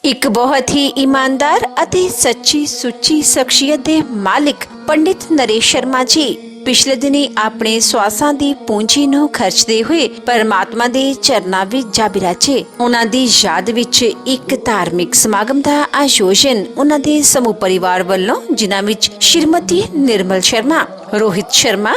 ਇੱਕ ਬਹੁਤ ਹੀ ਇਮਾਨਦਾਰ ਅਤੇ ਸੱਚੀ ਸੁੱਚੀ ਸ਼ਖਸੀਅਤ ਦੇ ਮਾਲਿਕ ਪੰਡਿਤ ਨਰੇਸ਼ ਸ਼ਰਮਾ ਜੀ ਪਿਛਲੇ ਦਿਨੀ ਆਪਣੇ ਸਵਾਸਾਂ ਦੀ ਪੂੰਜੀ ਨੂੰ ਖਰਚਦੇ ਹੋਏ ਪਰਮਾਤਮਾ ਦੇ ਚਰਨਾਂ ਵਿੱਚ ਜਾ ਬਿਰਾਜੇ। ਉਹਨਾਂ ਦੀ ਯਾਦ ਵਿੱਚ ਇੱਕ ਧਾਰਮਿਕ ਸਮਾਗਮ ਦਾ ਆਯੋਜਨ ਉਹਨਾਂ ਦੇ ਸਮੂਹ ਪਰਿਵਾਰ ਵੱਲੋਂ, ਜਿਨ੍ਹਾਂ ਵਿੱਚ ਸ਼੍ਰੀਮਤੀ ਨਿਰਮਲ ਸ਼ਰਮਾ, ਰੋਹਿਤ ਸ਼ਰਮਾ,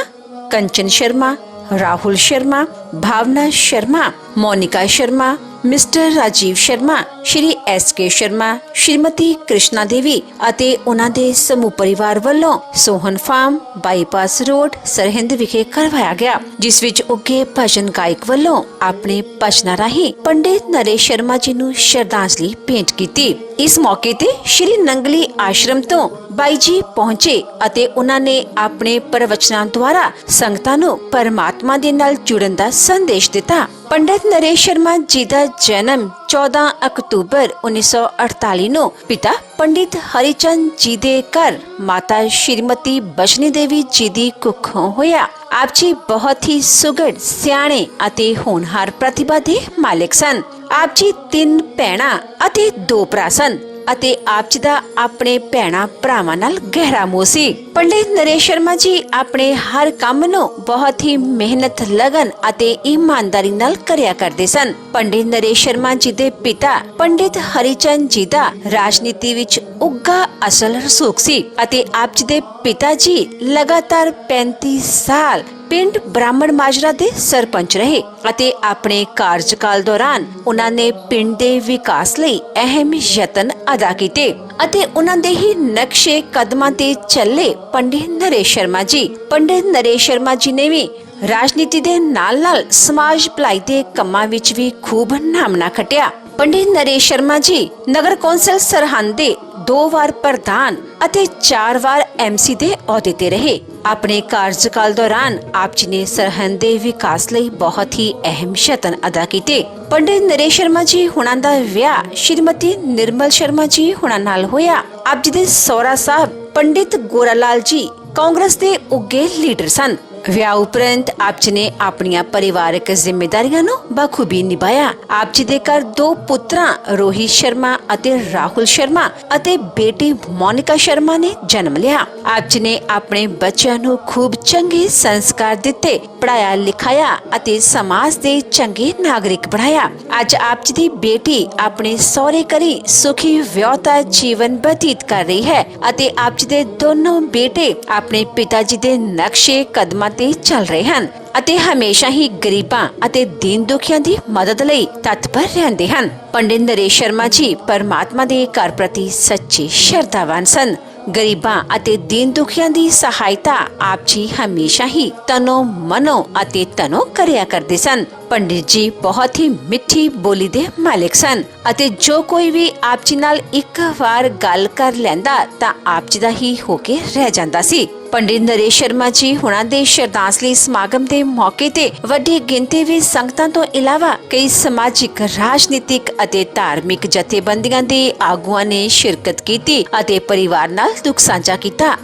ਕੰਚਨ ਸ਼ਰਮਾ, ਰਾਹੁਲ ਸ਼ਰਮਾ, ਭਾਵਨਾ ਸ਼ਰਮਾ, ਮੋਨਿਕਾ ਸ਼ਰਮਾ, ਮਿਸਟਰ ਰਾਜੀਵ ਸ਼ਰਮਾ, ਸ਼੍ਰੀ ਐਸ.ਕੇ. ਸ਼ਰਮਾ, ਸ਼੍ਰੀਮਤੀ ਕ੍ਰਿਸ਼ਨਾ ਦੇਵੀ ਅਤੇ ਉਹਨਾਂ ਦੇ ਸਮੂਹ ਪਰਿਵਾਰ ਵੱਲੋਂ Sohan farm, bypass road, Sirhind ਵਿਖੇ ਕਰਵਾਇਆ ਗਿਆ, ਜਿਸ ਵਿੱਚ ਉੱਘੇ ਭਜਨ ਗਾਇਕ ਵੱਲੋਂ ਆਪਣੇ ਭਜਨਾਂ ਰਾਹੀਂ ਪੰਡਿਤ ਨਰੇਸ਼ ਸ਼ਰਮਾ ਜੀ ਨੂੰ ਸ਼ਰਧਾਂਜਲੀ ਭੇਂਟ ਕੀਤੀ। ਇਸ ਮੌਕੇ ਤੇ ਸ਼੍ਰੀ ਨੰਗਲੀ ਆਸ਼ਰਮ ਤੋਂ ਬਾਈ ਜੀ ਪਹੁੰਚੇ ਅਤੇ ਉਹਨਾਂ ਨੇ ਆਪਣੇ ਪ੍ਰਵਚਨਾਂ ਦੁਆਰਾ ਸੰਗਤਾਂ ਨੂੰ ਪਰਮਾਤਮਾ ਦੇ ਨਾਲ ਜੁੜਨ ਦਾ ਸੰਦੇਸ਼ ਦਿੱਤਾ। ਪੰਡਿਤ ਨਰੇਸ਼ ਸ਼ਰਮਾ ਜੀ ਦਾ ਜਨਮ 14 ਅਕਤੂਬਰ 1948 ਨੂੰ ਪਿਤਾ ਪੰਡਿਤ ਹਰੀਚੰਦ ਜੀ ਦੇ ਘਰ ਮਾਤਾ ਸ਼੍ਰੀਮਤੀ ਬਸ਼ਨੀ ਦੇਵੀ ਜੀ ਦੀ ਕੁੱਖੋਂ ਹੋਇਆ। ਆਪ ਜੀ ਬਹੁਤ ਹੀ ਸੁਘੜ, ਸਿਆਣੇ ਅਤੇ ਹੋਣਹਾਰ ਪ੍ਰਤਿਭਾ ਦੇ ਮਾਲਿਕ ਸਨ। ਆਪ ਜੀ 3 ਭੈਣਾਂ ਅਤੇ 2 ਭਰਾ ਸਨ ਅਤੇ ਆਪ ਜੀ ਦਾ ਆਪਣੇ ਭੈਣਾਂ ਭਰਾਵਾਂ ਨਾਲ ਗਹਿਰਾ ਮੋਹ ਸੀ। ਪੰਡਿਤ ਨਰੇਸ਼ ਸ਼ਰਮਾ ਜੀ ਆਪਣੇ ਹਰ ਕੰਮ ਨੂੰ ਬਹੁਤ ਹੀ ਮਿਹਨਤ, ਲਗਨ ਅਤੇ ਇਮਾਨਦਾਰੀ ਨਾਲ ਕਰਿਆ ਕਰਦੇ ਸਨ। ਪੰਡਿਤ ਨਰੇਸ਼ ਸ਼ਰਮਾ ਜੀ ਦੇ ਪਿਤਾ ਪੰਡਿਤ ਹਰੀਚੰਦ ਜੀ ਦਾ ਰਾਜਨੀਤੀ ਵਿੱਚ ਉੱਘਾ ਅਸਲ ਰਸੂਖ ਸੀ ਅਤੇ ਆਪ ਜੀ ਦੇ ਪਿਤਾ ਜੀ ਲਗਾਤਾਰ 35 ਸਾਲ ਪਿੰਡ ਬ੍ਰਾਹਮਣ ਮਾਜਰਾ ਦੇ ਸਰਪੰਚ ਰਹੇ ਅਤੇ ਆਪਣੇ ਕਾਰਜਕਾਲ ਦੌਰਾਨ ਉਹਨਾਂ ਨੇ ਪਿੰਡ ਦੇ ਵਿਕਾਸ ਲਈ ਅਹਿਮ ਯਤਨ ਅਦਾ ਕੀਤੇ ਅਤੇ ਉਹਨਾਂ ਦੇ ਹੀ ਨਕਸ਼ੇ ਕਦਮਾਂ ਤੇ ਚੱਲੇ ਪੰਡਿਤ ਨਰੇਸ਼ ਸ਼ਰਮਾ ਜੀ। ਪੰਡਿਤ ਨਰੇਸ਼ ਸ਼ਰਮਾ ਜੀ ਨੇ ਵੀ ਰਾਜਨੀਤੀ ਦੇ ਨਾਲ-ਨਾਲ ਸਮਾਜ ਭਲਾਈ ਦੇ ਕੰਮਾਂ ਵਿੱਚ ਵੀ ਖੂਬ ਨਾਮਣਾ ਖੱਟਿਆ। ਪੰਡਿਤ ਨਰੇਸ਼ ਸ਼ਰਮਾ ਜੀ ਨਗਰ ਕੌਂਸਲ ਸਰਹੰਦ ਦੇ 2 ਵਾਰ ਪ੍ਰਧਾਨ ਅਤੇ 4 ਵਾਰ MC ਦੇ ਅਹੁਦੇ ਤੇ ਰਹੇ। ਆਪਣੇ ਕਾਰਜਕਾਲ ਦੌਰਾਨ ਆਪ ਜੀ ਨੇ ਸਰਹੰਦ ਦੇ ਵਿਕਾਸ ਲਈ ਬਹੁਤ ਹੀ ਅਹਿਮ ਯਤਨ ਅਦਾ ਕੀਤੇ। ਪੰਡਿਤ ਨਰੇਸ਼ ਸ਼ਰਮਾ ਜੀ ਹੁਣਾਂ ਦਾ ਵਿਆਹ ਸ਼੍ਰੀਮਤੀ ਨਿਰਮਲ ਸ਼ਰਮਾ ਜੀ ਹੁਣਾਂ ਨਾਲ ਹੋਇਆ। ਆਪ ਜੀ ਦੇ ਸਹੁਰਾ ਸਾਹਿਬ ਪੰਡਿਤ ਗੋਰਾ ਲਾਲ ਜੀ ਕਾਂਗਰਸ ਦੇ ਉੱਘੇ ਲੀਡਰ ਸਨ। ਵਿਆਹ ਉਪਰੰਤ ਆਪ ਜੀ ਨੇ ਆਪਣੀਆਂ ਪਰਿਵਾਰਕ ਜ਼ਿੰਮੇਦਾਰੀਆਂ ਨੂੰ ਬਖੂਬੀ ਨਿਭਾਇਆ। ਆਪ ਜੀ ਦੇ ਘਰ 2 ਪੁੱਤਰਾਂ ਰੋਹਿਤ ਸ਼ਰਮਾ ਅਤੇ ਰਾਹੁਲ ਸ਼ਰਮਾ ਅਤੇ ਬੇਟੀ ਮੋਨਿਕਾ ਸ਼ਰਮਾ ਨੇ ਜਨਮ ਲਿਆ। ਆਪ ਜੀ ਨੇ ਆਪਣੇ ਬੱਚਿਆਂ ਨੂੰ ਖੂਬ ਚੰਗੇ ਸੰਸਕਾਰ ਦਿੱਤੇ, ਪੜਾਇਆ ਲਿਖਾਇਆ ਅਤੇ ਸਮਾਜ ਦੇ ਚੰਗੇ ਨਾਗਰਿਕ ਬਣਾਇਆ। ਅੱਜ ਆਪ ਜੀ ਦੀ ਬੇਟੀ ਆਪਣੇ ਸਹੁਰੇ ਘਰੀ ਸੁਖੀ ਵਿਆਹਤਾ ਜੀਵਨ ਬਤੀਤ ਕਰ ਰਹੀ ਹੈ ਅਤੇ ਆਪ ਜੀ ਦੇ ਦੋਨੋਂ ਬੇਟੇ ਆਪਣੇ ਪਿਤਾ ਜੀ ਦੇ ਨਕਸ਼ੇ ਕਦਮਾਂ ਤੇ ਚੱਲ ਰਹੇ ਹਨ ਅਤੇ ਹਮੇਸ਼ਾ ਹੀ ਗਰੀਬਾਂ ਅਤੇ ਦੀਨ ਦੁਖੀਆਂ ਦੀ ਮਦਦ ਲਈ ਤਤਪਰ ਰਹਿੰਦੇ ਹਨ। ਪੰਡਿਤ ਨਰੇਸ਼ ਸ਼ਰਮਾ ਜੀ ਪਰਮਾਤਮਾ ਦੇ ਘਰ ਪ੍ਰਤੀ ਸੱਚੇ ਸ਼ਰਧਾਵਾਨ ਸਨ। ਗਰੀਬਾਂ ਅਤੇ ਦੀਨ ਦੁਖੀਆਂ ਦੀ ਸਹਾਇਤਾ ਆਪ ਜੀ ਹਮੇਸ਼ਾ ਹੀ ਤਨੋ ਮਨੋ ਅਤੇ ਤਨੋ ਕਰਿਆ ਕਰਦੇ ਸਨ। ਪੰਡਿਤ ਜੀ ਬਹੁਤ ਹੀ ਮਿੱਠੀ ਬੋਲੀ ਦੇ ਮਾਲਿਕ ਸਨ ਅਤੇ ਜੋ ਕੋਈ ਵੀ ਆਪ ਜੀ ਨਾਲ ਇੱਕ ਵਾਰ ਗੱਲ ਕਰ ਲੈਂਦਾ ਤਾਂ ਆਪ ਜੀ ਦਾ ਹੀ ਹੋ ਕੇ ਰਹਿ ਜਾਂਦਾ ਸੀ। ਪੰਡਿਤ ਨਰੇਸ਼ ਸ਼ਰਮਾ ਜੀ ਹੁਣਾਂ ਦੇ ਸ਼ਰਧਾਂਜਲੀ ਸਮਾਗਮ ਦੇ ਮੌਕੇ ਤੇ ਵੱਡੀ ਗਿਣਤੀ ਵਿੱਚ ਸੰਗਤਾਂ ਤੋਂ ਇਲਾਵਾ ਕਈ ਸਮਾਜਿਕ, ਰਾਜਨੀਤਿਕ ਅਤੇ ਧਾਰਮਿਕ ਜਥੇਬੰਦੀਆਂ ਦੇ ਆਗੂਆਂ ਨੇ ਸ਼ਿਰਕਤ ਕੀਤੀ ਅਤੇ ਪਰਿਵਾਰ ਨਾਲ ਦੁੱਖ ਸਾਂਝਾ ਕੀਤਾ।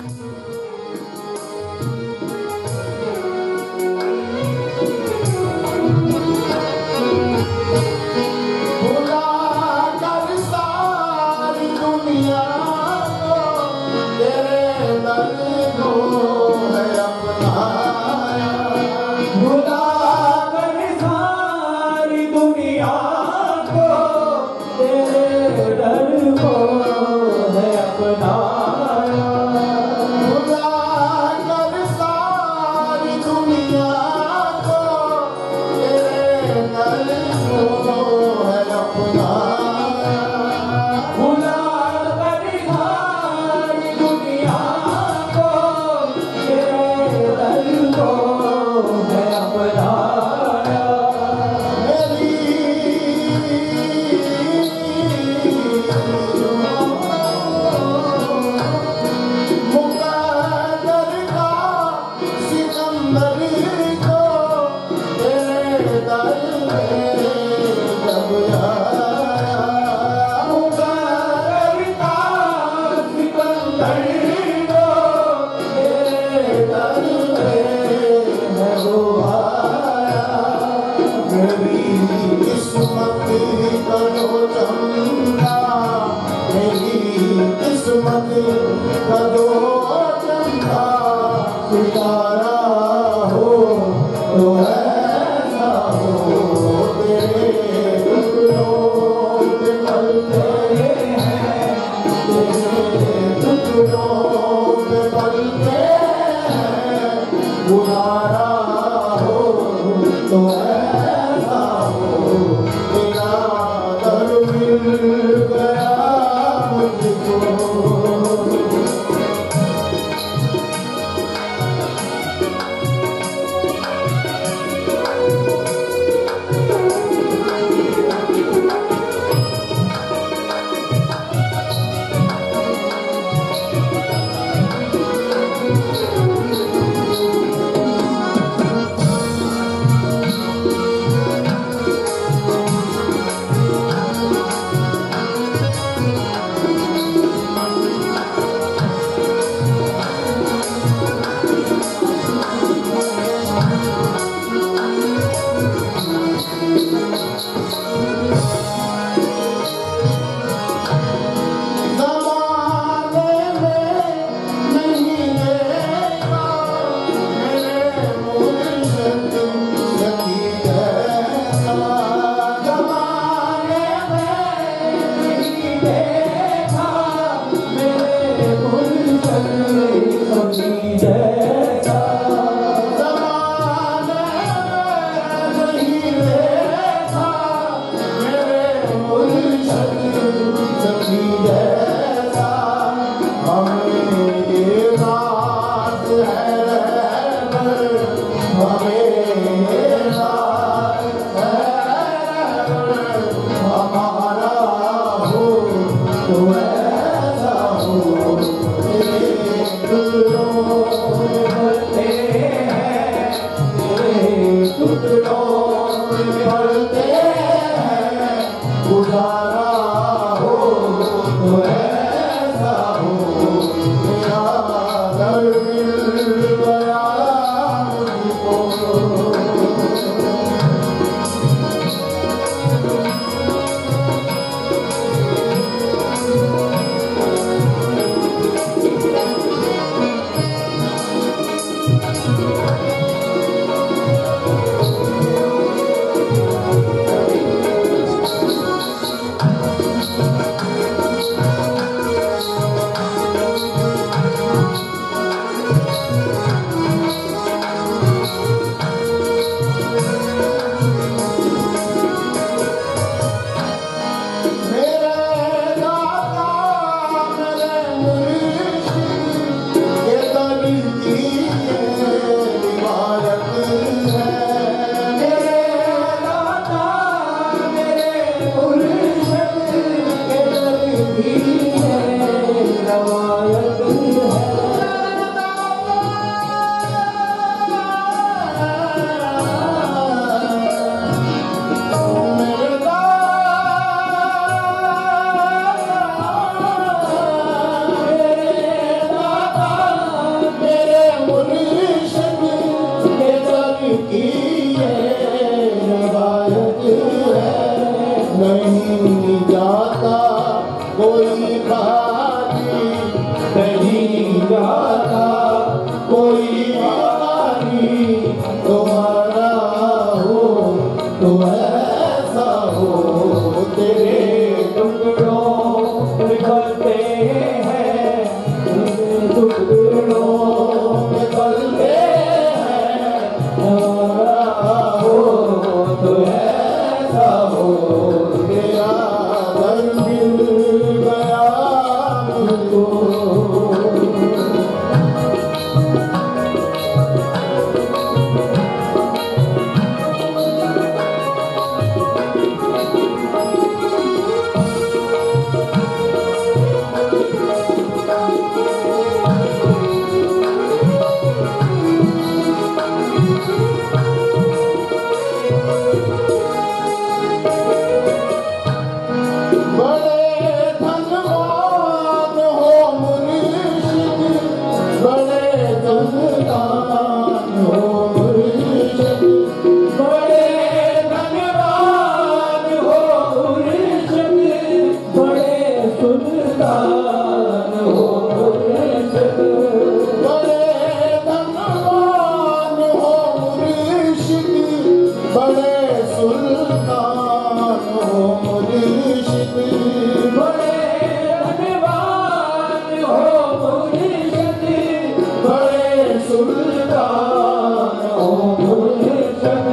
सुल्तानो मुर्शद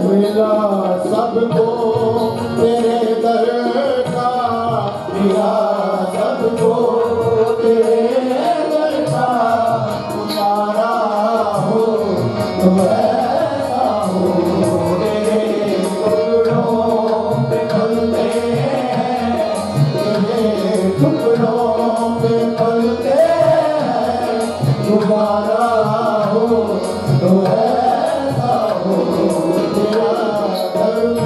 मिला सबको तेरे दर का, मिला सबको तेरे दर का, उतारा हो तो ऐसा हो, तेरे टुकड़ों पे पलते हैं, तेरे टुकड़ों पे पलते हैं, दोबारा हो तो ऐसा हो, तेरा दर्द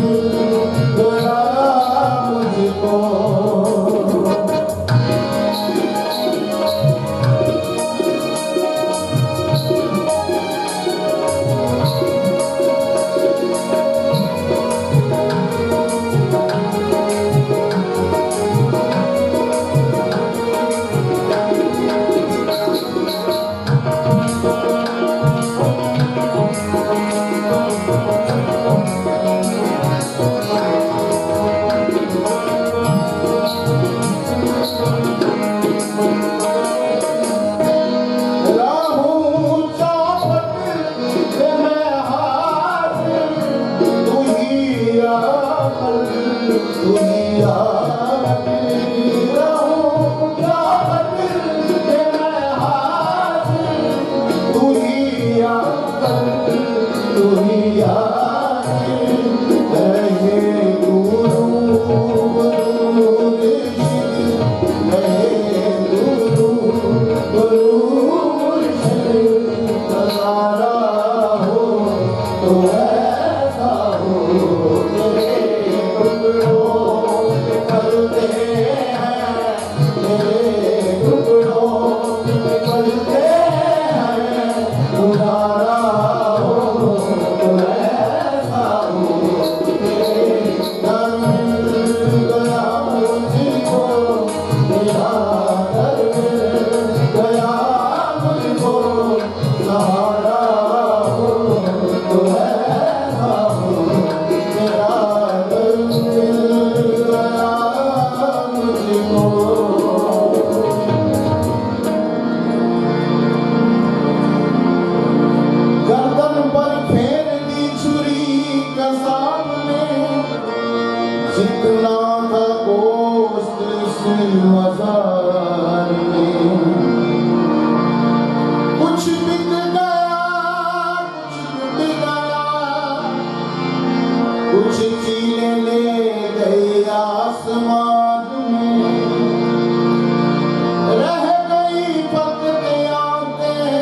गया मुझको। जितना था गोश्त इस मज़ार में, कुछ बिक गया, कुछ बिक गया, कुछ चीलें ले गई आसमान में, रह गई फकत यादें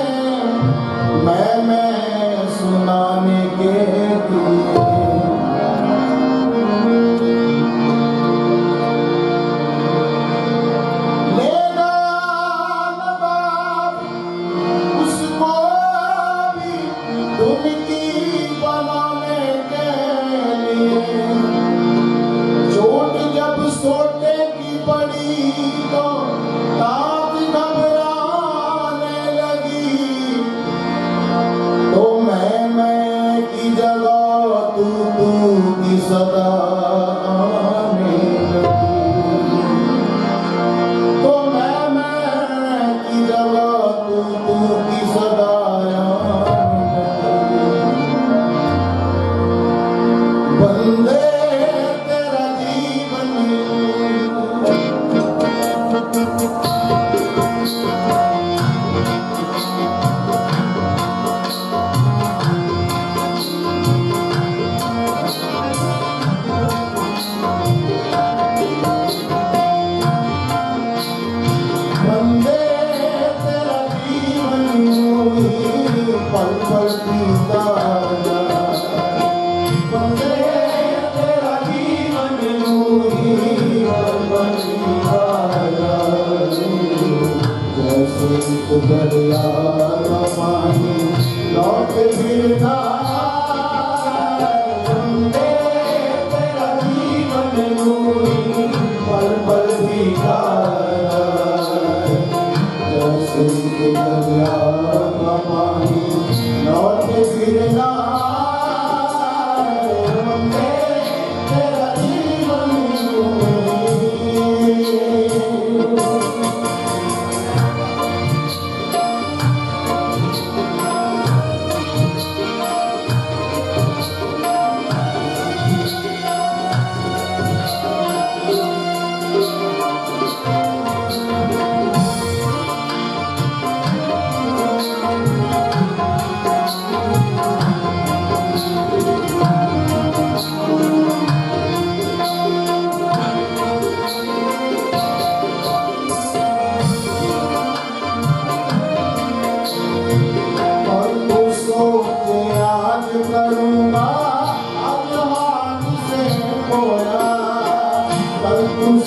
मैं सुनाने के लिए। दरिया का पानी लौट फिरता बंदे तेरा जीवन नूरी पल पल भीगा जैसे दरिया का पानी लौट फिरना बंदे तेरा जीवन नूरी।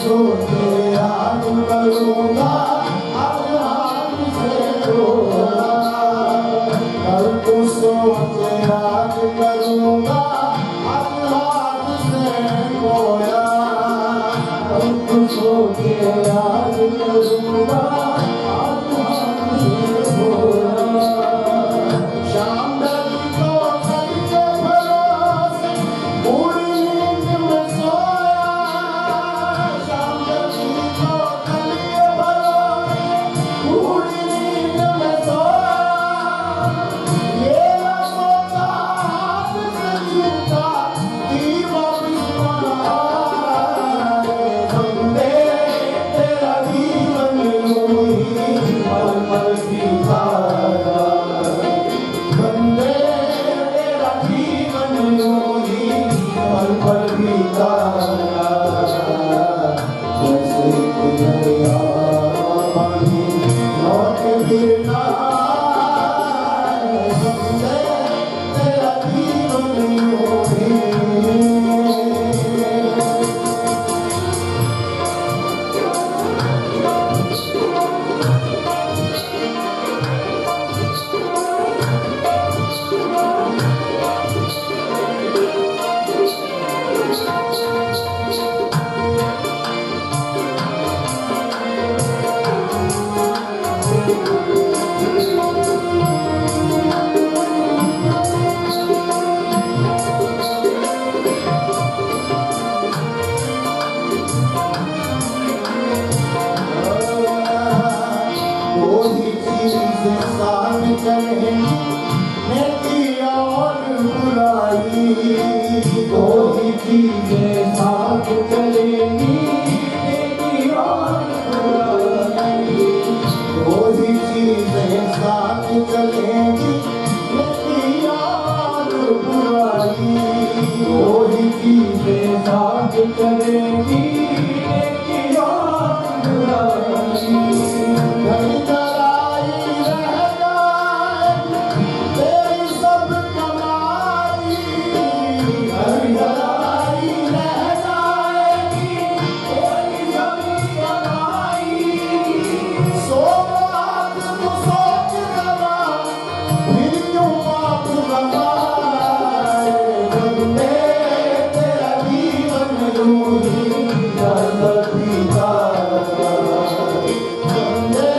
सोचे आज करूँगा आज हाथ से बोला कल तो सोचे आज करूँगा आज हाथ से बोया कल तो सोचे आज करूँगा आज हाथ से बोया शाम ढली तो कल के भरोसे पूरी नींद में सोया शाम ढली तो कल के भरोसे पूरी नींद में सोया ये ना सोचा हाथ से छूटा दीवा बिस्मारा बंदे तेरा जीवन यूं ही पल पल बीताया बंदे तेरा जीवन यूं ही पल पल बीताया जैसे कि दरिया पानी लौट फिर ना आए बंदे तेरा जीवन यूं ही कोई चीज़ साथ चलेगी नेकी और बुराई कोई चीज़ें साथ चलेगी नेकी और बुराई कोई चीज़ें साथ चलेगी नेकी और बुराई कोई चीज़ें साथ चलेगी नेकी और बुराई घड़ी तराई रह जाएगी तेरी सब कमाई घड़ी तराई रह जाएगी तेरी सब कमाई सो बात तू सोच जरा फिर क्यों बात बनाए बंदे तेरा जीवन यूं ही दर्द बीताया बंदे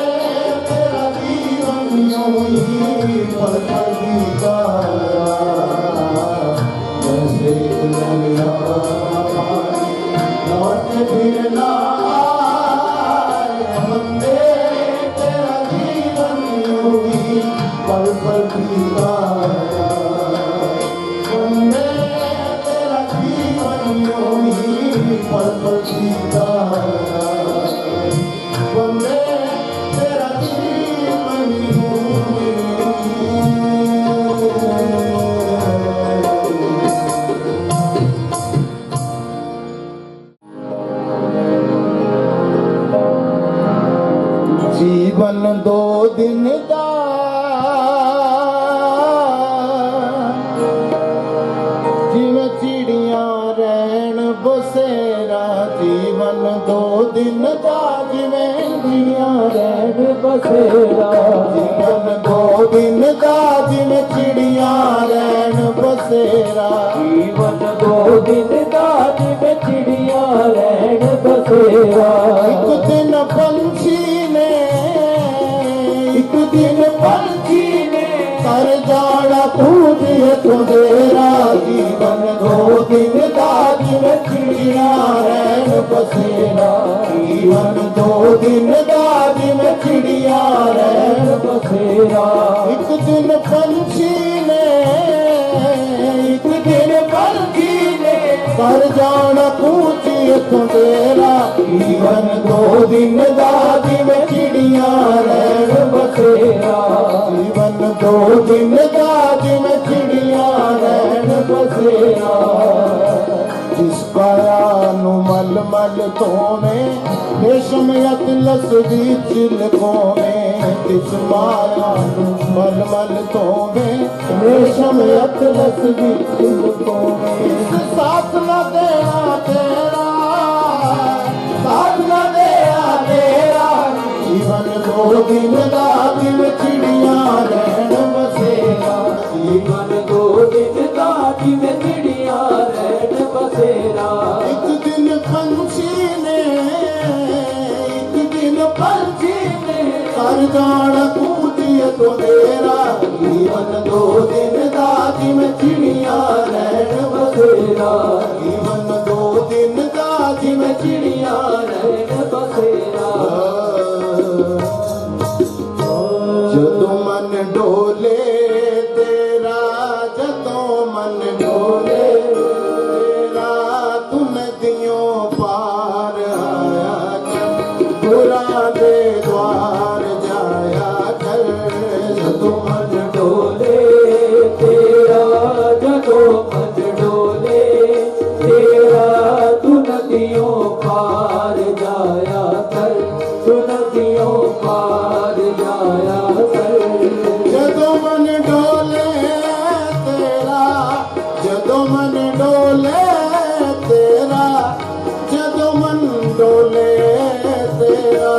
तेरा जीवन यूं ही पल पल बीताया जैसे दरिया पानी लौट फिर ना आए बंदे तेरा जीवन यूं ही पल पल बीताया बंदे तेरा जीवन यूं ही पल पल बीताया बंदे तेरा जीवन यूं ही जीवन दो दिन का जिवें चिड़ियां रैण बसेरा जीवन दो दिन का जिवें चिड़ियां रैण बसेरा जीवन दो दिन का जिवें चिड़ियां रैण बसेरा जीवन दो दिन का जिवें चिड़ियां रैण बसेरा एक दिन पंछी ने एक दिन पंछी ने कर जाना पूजिए तुझेरा जीवन दो दिन का जिवें चिड़ियां रैण बसेरा जीवन दो दिन का जिवें चिड़ियां रैण बसेरा एक दिन पंछी ने एक दिन पंछी ने कर जाना पूजिए तुझेरा जीवन दो दिन का जिवें चिड़ियां रैण बसेरा जीवन दो दिन का जिवें चिड़ियां रैण बसेरा जिस काया नु मल मल धोने रेशम अतलस दी चिलकों में जिस माया नु मल मल धोने रेशम अतलस दी चिलकों में साथ न देना तेरा दिन दा जिवें चिड़ियां रहण बसेरा जीवन दो दिन दा जिवें चिड़ियां रहण बसेरा एक दिन पंछी ने एक दिन पंछी ने कर जाना कूदिए तो तेरा जीवन दो दिन दा जिवें चिड़ियां रहण बसेरा जीवन दो दिन दा जिवें चिड़ियां रहण बसेरा जदों मन डोले तेरा जदों मन डोले तेरा तू नदियों पार आया कर गुरां दे द्वार जाया कर जदों मन डोले तेरा जदों मन डोले तेरा तू नदियों पार जाया कर तू नदियों पार जाया कर जदों मन डोले तेरा जदों मन डोले तेरा जदों मन डोले तेरा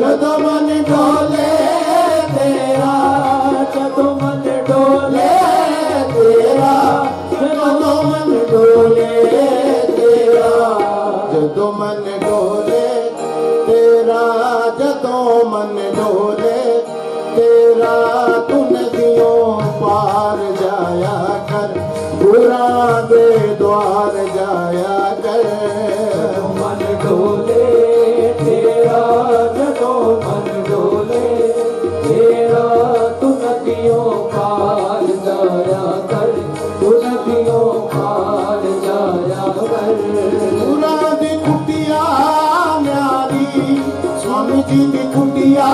जदों मन डोले तेरा जदों मन डोले तेरा जदों मन डोले तेरा जदों मन डोले तेरा जदों मन डोले तेरा तू नदियों पार जाया कर गुरां दे द्वार जाया कर मन डोले तेरा जदों मन डोले तेरा तू नदियों पार जाया कर तू नदियों पार जाया कर गुरां दी कुटिया न्यारी स्वामी जी दी कुटिया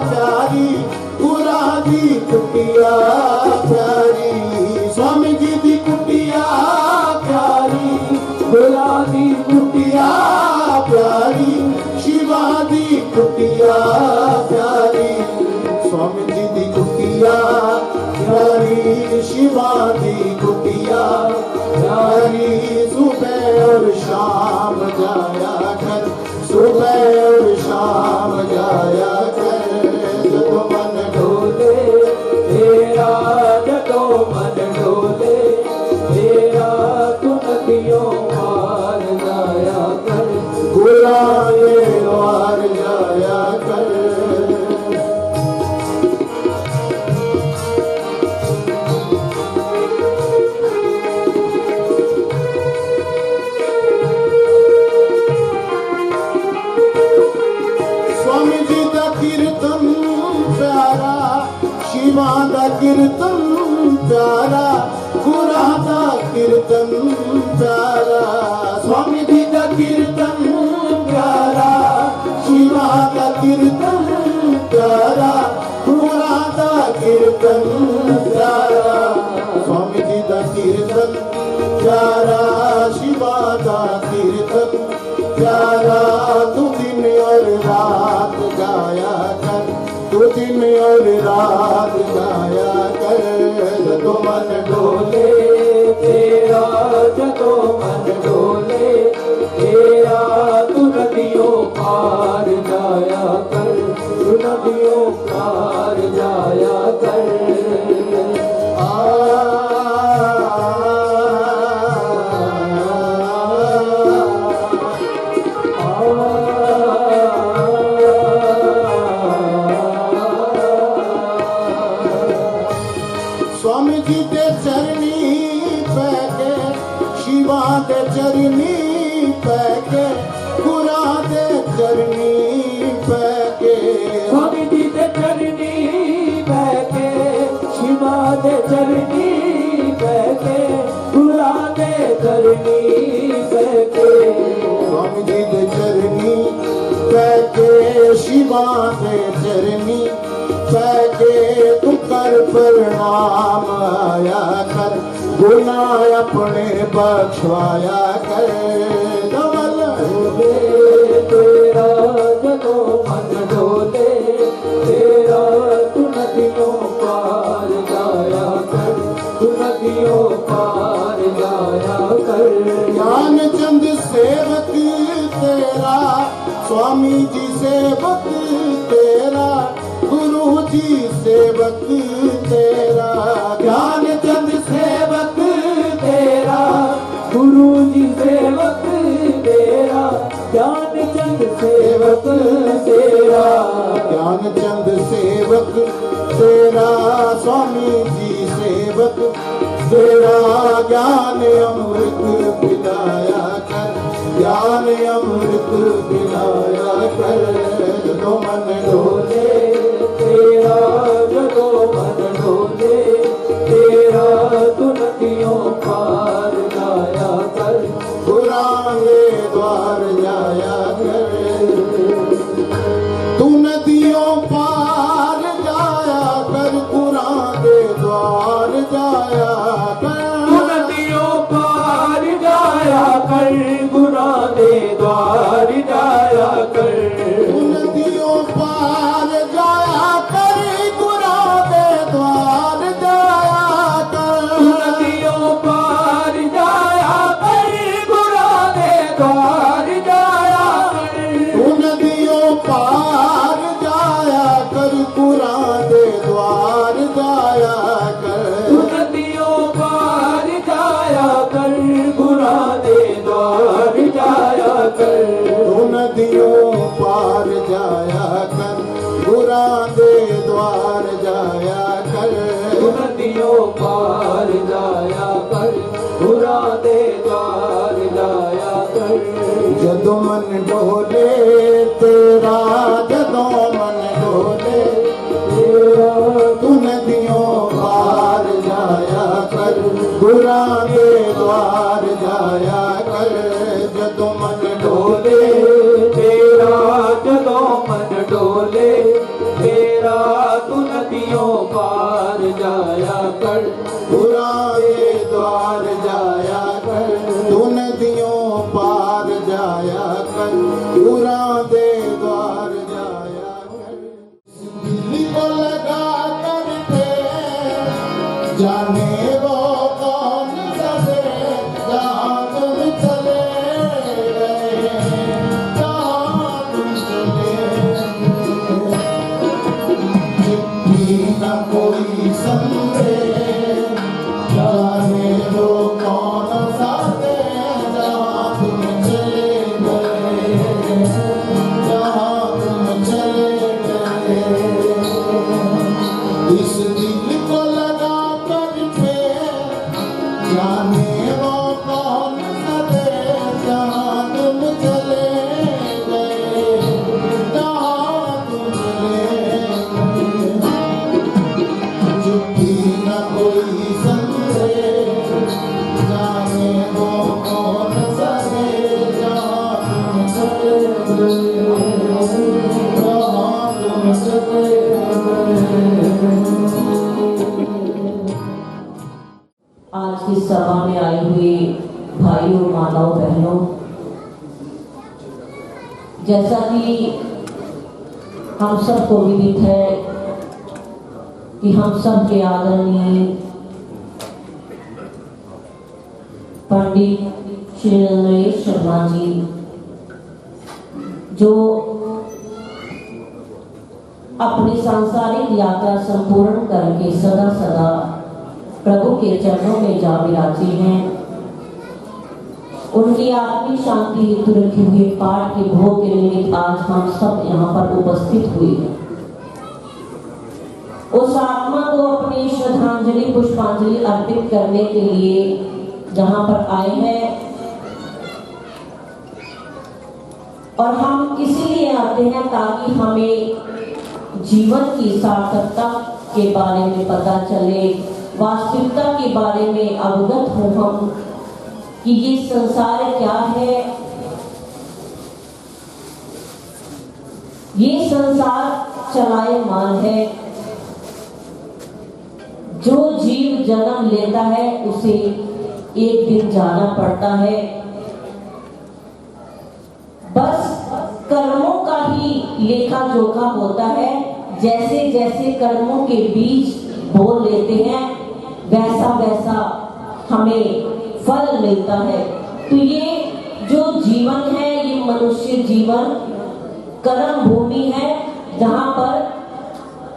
प्यारी गुरां दी कुटिया प्यारी स्वामी जी दी कुटिया प्यारी गुरां दी कुटिया प्यारी शिवा दी कुटिया प्यारी स्वामी जी दी कुटिया प्यारी शिवा दी कुटिया प्यारी सुबह और शाम जाया कर सुबह और शाम जाया कर जदों मन डोले तेरा जदों मन डोले तेरा तू नदियों पार जाया कर गुरां दे द्वार जाया कर स्वामी जी दा कीर्तन प्यारा शिवा दा कीर्तन प्यारा गुरां दा कीर्तन प्यारा स्वामी जी दा कीर्तन प्यारा शिवा दा कीर्तन प्यारा गुरां दा कीर्तन प्यारा स्वामी जी दा कीर्तन प्यारा शिवा दा कीर्तन प्यारा तू दिन और रात गाया कर तू दिन और रात गाया कर जदों मन डोले तेरा जदों मन डोले तेरा तू नदियों पार जाया कर तू नदियों पार जाया कर स्वामी जी दे चरनी पैके शिवा दे चरनी पैके गुरां दे चरनी पैके स्वामी जी दे चरनी बैठे शिवा दे चरनी बैठे गुरा दे चरनी बैठे स्वामी जी दे चरनी पैके शिवा दे चरनी पैके तू कर प्रणाम आया कर गुनाह अपने बख्शवाया कर कमल डोले तेरा जदों मन डोले तेरा तू नदियों पार जाया कर तू नदियों पार जाया कर ज्ञान चंद सेवक तेरा स्वामी जी सेवक तेरा जी सेवक तेरा, ज्ञान चंद सेवक तेरा, गुरु जी सेवक तेरा, ज्ञान चंद सेवक तेरा, ज्ञान चंद सेवक तेरा, स्वामी जी सेवक तेरा, ज्ञान अमृत पिलाया कर, ज्ञान अमृत पिलाया कर, जो मन डोले तेरा जगो मन डोले, तेरा तू नदियों पार जाया कर, पुराने द्वार जाया कर, तू नदियों पार जाया कर, पुराने द्वार जाया कर, तू नदियों पार जाया कर, गुना दे द्वार जाया कर, तू नदियों पार जाया कर, पुराने द्वार जाया कर, तू नदियों पार जाया कर, गुना दे द्वार जाया कर, तू नदियों पार जाया कर, पुराने द्वार जाया कर, तू नदियों पार जाया कर, गुना दे द्वार जाया कर, तू नदियों पार जाया कर, पुराने द्वार जाया कर, तू नदियों पार जाया कर, गुना दे द्वार जाया कर, जदों मन डोले तेरा, जदों मन डोले तेरा, तू नदियों पार जाया कर, पुराने द्वार जाया कर, जदों मन डोले तेरा जदों मन डोले, तेरा तू नदियों पार जाया कर, पुराने द्वार जाया कर, तू नदियों पार जाया कर, पुराने द्वार जाया कर, दिल को लगा करके जाने वो कौन सजे, जहाँ तुम चले गए, जहाँ तुम चले गए, चिट्ठी न कोई संदेश, जाने वो कौन सा देश, जहाँ तुम चले गए, जहाँ तुम चले गए, इस दिल को लगा करके जाने वो कौन सा देश, जहाँ तुम चले गए, जहाँ तुम चले गए, चिट्ठी न कोई संदेश, जाने वो कौन सा देश, जहाँ तुम चले गए, जहाँ तुम चले गए। आज की सभा में आए हुए भाइयों, माताओं, बहनों, जैसा कि हम सबको विदित है कि हम सब के आदरणीय पंडित श्री नरेश शर्मा जी, जो अपनी सांसारिक यात्रा संपूर्ण करके सदा सदा प्रभु के चरणों में जा विराजे हैं, उनकी आत्मिक शांति हेतु रखे हुए पाठ के भोग के निमित्त आज हम सब यहाँ पर उपस्थित हुए हैं। उस आत्मा को अपनी श्रद्धांजलि पुष्पांजलि अर्पित करने के लिए जहाँ पर आए हैं, और हम इसीलिए आते हैं ताकि हमें जीवन की सार्थकता के बारे में पता चले, वास्तविकता के बारे में अवगत हो हम कि ये संसार क्या है, ये संसार चलायमान है। जो जीव जन्म लेता है उसे एक दिन जाना पड़ता है। बस कर्मों का ही लेखा जोखा होता है। जैसे जैसे कर्मों के बीज बो लेते हैं वैसा वैसा हमें फल मिलता है। तो ये जो जीवन है, ये मनुष्य जीवन कर्म भूमि है, जहाँ पर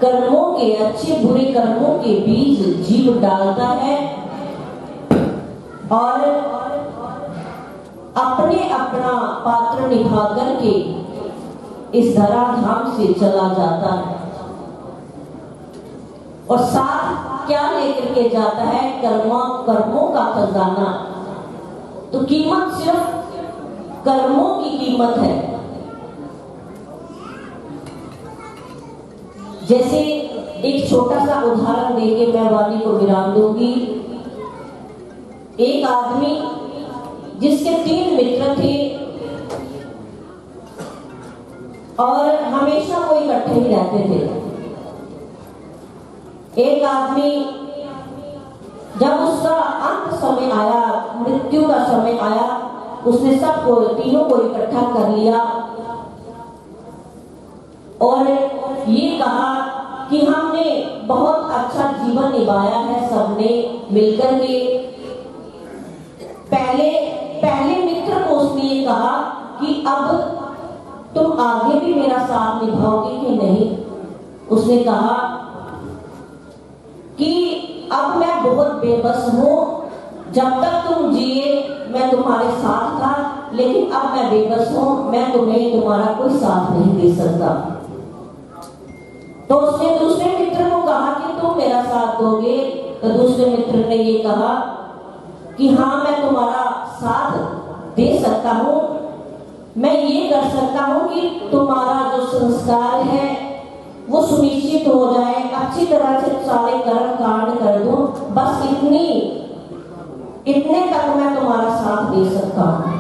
कर्मों के, अच्छे बुरे कर्मों के बीज जीव डालता है और अपने अपना पात्र निभा करके इस धराधाम से चला जाता है। और साथ क्या लेकर के जाता है? कर्मों का खजाना। तो कीमत सिर्फ कर्मों की कीमत है। जैसे एक छोटा सा उदाहरण देके मैं वाणी को विराम दूंगी। एक आदमी जिसके 3 मित्र थे और हमेशा वो इकट्ठे ही रहते थे। एक आदमी जब उसका अंत समय आया, मृत्यु का समय आया, उसने सबको, तीनों को इकट्ठा कर लिया और ये कहा कि हमने बहुत अच्छा जीवन निभाया है सबने मिलकर के। पहले मित्र को उसने ये कहा कि अब तुम आगे भी मेरा साथ निभाओगे कि नहीं? उसने कहा कि अब मैं बहुत बेबस हूं, जब तक तुम जिए मैं तुम्हारे साथ था, लेकिन अब मैं बेबस हूं, मैं तुम्हारा कोई साथ नहीं दे सकता। तो उसने दूसरे मित्र को कहा कि तुम मेरा साथ दोगे? तो दूसरे मित्र ने ये कहा कि हाँ, मैं तुम्हारा साथ दे सकता हूं, मैं ये कर सकता हूं कि तुम्हारा जो संस्कार है वो सुनिश्चित हो जाए, अच्छी तरह से सारे कर्म कांड कर दूं, बस इतने तक मैं तुम्हारा साथ दे सकता हूं।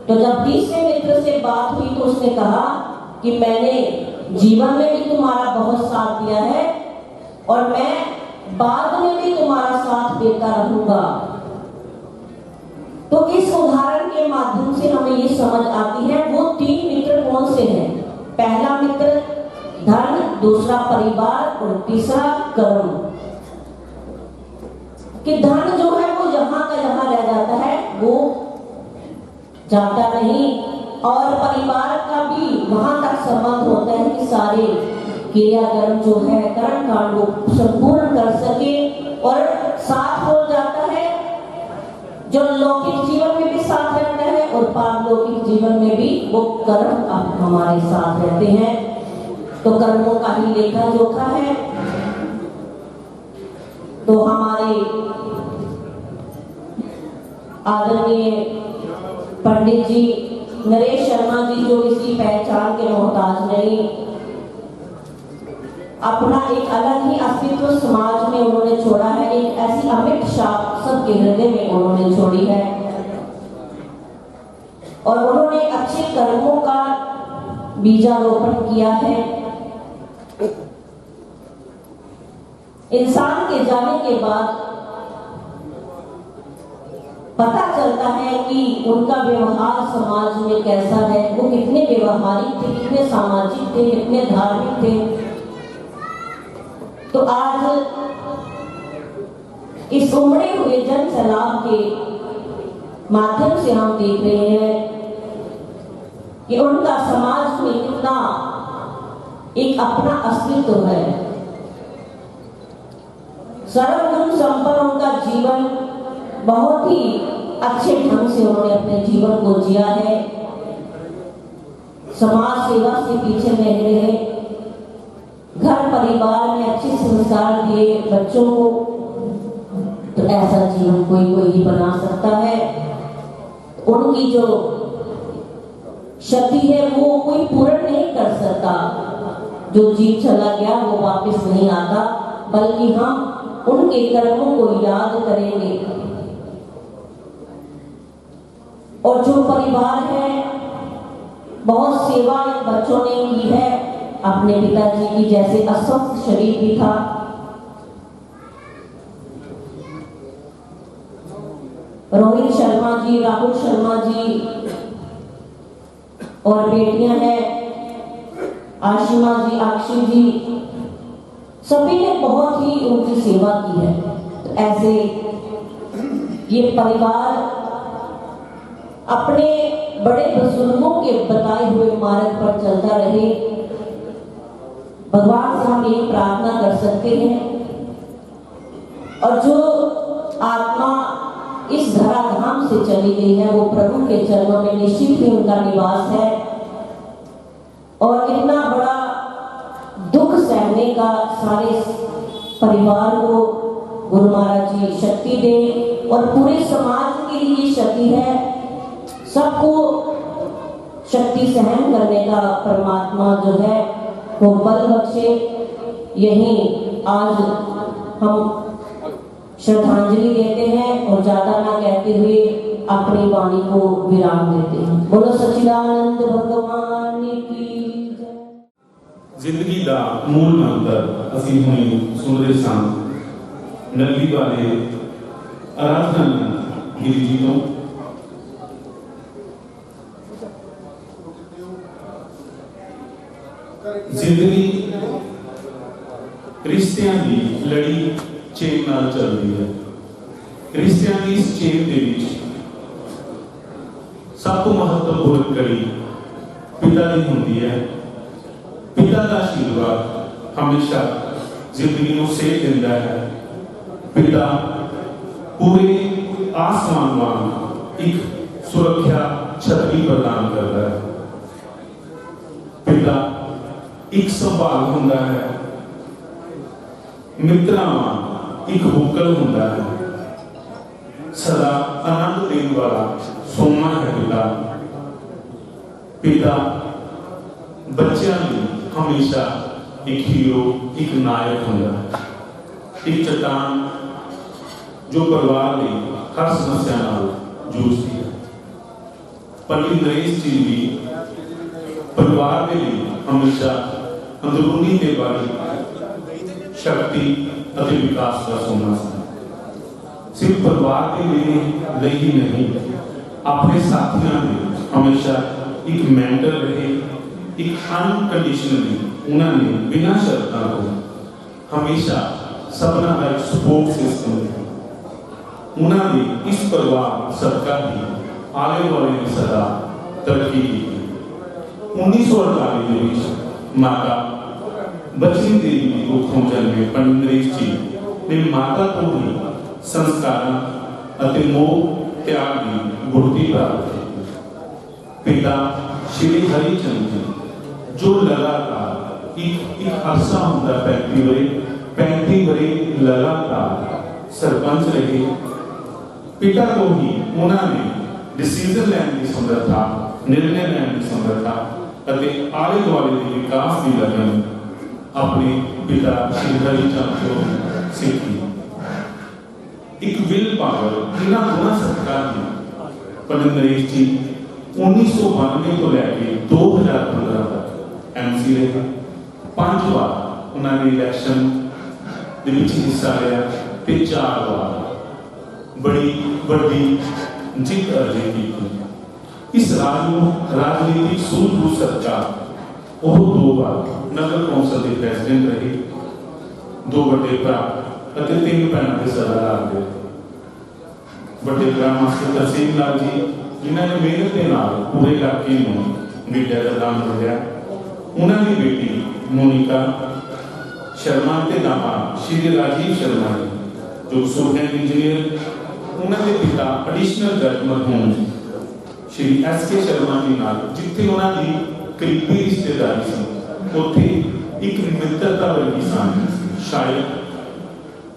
तो जब तीसरे मित्र से बात हुई तो उसने कहा कि मैंने जीवन में भी तुम्हारा बहुत साथ दिया है और मैं बाद में भी तुम्हारा साथ देता रहूंगा। तो इस उदाहरण के माध्यम से हमें ये समझ आती है वो 3 मित्र कौन से हैं। पहला मित्र धन, दूसरा परिवार और तीसरा कर्म। कि धन जो है वो यहाँ का यहाँ रह जाता है, वो जाता नहीं, और परिवार का भी वहां तक संबंध होता है कि सारे क्रियाकर्म जो है, कर्म कांड को संपूर्ण कर सके, और साथ हो जाता है जो लौकिक जीवन में भी साथ रहता है और पारलौकिक जीवन में भी वो कर्म हमारे साथ रहते हैं। तो कर्मों का ही लेखा जोखा है। तो हमारे आदरणीय पंडित जी नरेश शर्मा जी, जो किसी पहचान के मोहताज नहीं, अपना एक अलग ही अस्तित्व समाज में उन्होंने छोड़ा है, एक ऐसी अमिट छाप सबके हृदय में उन्होंने छोड़ी है और उन्होंने अच्छे कर्मों का बीजारोपण किया है। इंसान के जाने के बाद पता चलता है कि उनका व्यवहार समाज में कैसा है, वो कितने व्यवहारिक थे, कितने सामाजिक थे, कितने धार्मिक थे। तो आज इस उमड़े हुए जन सैलाब के माध्यम से हम देख रहे हैं कि उनका समाज में कितना एक अपना अस्तित्व है। सर्वगुण संपन्न उनका जीवन, बहुत ही अच्छे ढंग से उन्होंने अपने जीवन को जिया है, समाज सेवा से पीछे नहीं रहे, घर परिवार में अच्छे संस्कार दिए बच्चों को। तो ऐसा जीवन कोई ही बना सकता है। उनकी जो शक्ति है वो कोई पूर्ण नहीं कर सकता। जो जीव चला गया वो वापस नहीं आता, बल्कि हम उनके कर्मों को याद करेंगे। और जो परिवार है, बहुत सेवा इन बच्चों ने की है अपने पिताजी की, जैसे अस्वस्थ शरीर भी था। रोहित शर्मा जी, राहुल शर्मा जी और बेटियां हैं आशिमा जी, आक्षी जी, सभी ने बहुत ही उनकी सेवा की है। तो ऐसे ये परिवार अपने बड़े बुजुर्गों के बताए हुए मार्ग पर चलता रहे भगवान से हम एक प्रार्थना कर सकते हैं, और जो आत्मा इस धराधाम से चली गई है वो प्रभु के चरणों में निश्चित ही उनका निवास है। और इतना बड़ा दुख सहने का सारे परिवार को गुरु महाराज जी शक्ति दे, और पूरे समाज के लिए शक्ति है, सबको शक्ति सहन करने का परमात्मा जो है वो बल बख्शे। यही आज हम श्रद्धांजलि देते हैं और ज्यादा ना कहते हुए अपनी वाणी को विराम देते हैं। बोलो सच्चिदानंद भगवान की जय। ਜ਼ਿੰਦਗੀ ਦਾ ਮੂਲ ਮੰਤਰ ਅਸੀਂ ਹੁਣੇ ਸੁਣ ਰਹੇ ਸਾਂ ਨੱਲੀ ਵਾਲੇ ਆਰਾਧਨਾ ਗਿਰੀ ਜੀ ਤੋਂ। ਜ਼ਿੰਦਗੀ ਰਿਸ਼ਤਿਆਂ ਦੀ ਲੜੀ ਚੇਨ ਨਾਲ ਚੱਲਦੀ ਹੈ। ਰਿਸ਼ਤਿਆਂ ਦੀ ਇਸ ਚੇਨ ਦੇ ਵਿੱਚ ਸਭ ਤੋਂ ਮਹੱਤਵਪੂਰਨ ਕੜੀ ਪਿਤਾ ਦੀ ਹੁੰਦੀ ਹੈ। पिता का आशीर्वाद हमेशा जिंदगी को सेध देता है। पिता पूरे आसमान वांग एक सुरक्षा छतरी प्रदान करता है। पिता एक संभाल होता है, मित्रों वांग एक हुक्कल होता है, सदा आनंद देने वाला सोना है पिता। पिता बच्चों की हमेशा एक हीरो, एक नायक होता है, एक चट्टान जो परिवार की हर समस्या नाल जूझती है। पंडित नरेश जी भी परिवार के लिए हमेशा अंदरूनी के बारे शक्ति और विकास का सोना सा। सिर्फ परिवार के लिए ही नहीं, अपने साथियों में हमेशा एक मेंटर रहे, एक अनकंडीशनली उन्होंने बिना शर्तों को हमेशा सबना का एक सपोर्ट सिस्टम उन्होंने इस परिवार सबका भी आले वाले ने सदा तरक्की की। 1948 में माता बचनी देवी की कोखों जन्मे पंडित नरेश जी ने माता को भी संस्कार और मोह त्याग की गुरती प्राप्त की। पिता श्री हरिचंद जी जो लगातार एक अरसा होता 35 वरे लगातार सरपंच रहे। पिता को ही उन्होंने डिसीजन लैन की समर्था, निर्णय लैन की समर्था और आले दुआले के विकास की लगन अपने पिता श्री हरिचंद को सीखी। एक विल पावर इन्हों दोनों सरकार ने पंडित नरेश जी 1992 तो लैके 2015 तक MC रहे। 5 बार उन्होंने इलैक्शन हिस्सा लिया, 4 बार बड़ी बड़ी जीत अर्जित की। इस राजनीतिक सूझबूझ सरकार वो 2 बार नगर कौंसल के प्रेसिडेंट रहे, 2 बड़े भरा और 3 भैनों के सरदार रहे। बड़े भरा मास्टर तरसीम लाल जी जिन्होंने मेहनत के नाल पूरे इलाके में मीडिया का दाम मिलिया। उन्होंने बेटी मोनिका शर्मा के दामा श्री राजीव शर्मा जी जो सॉफ्टवेयर इंजीनियर, उन्होंने पिता एडिशनल जज मरहूम श्री SK शर्मा जी नाल जिथे उन्होंने करीबी रिश्तेदारी सी उत्थे एक मित्रता वर्गी सन। शायद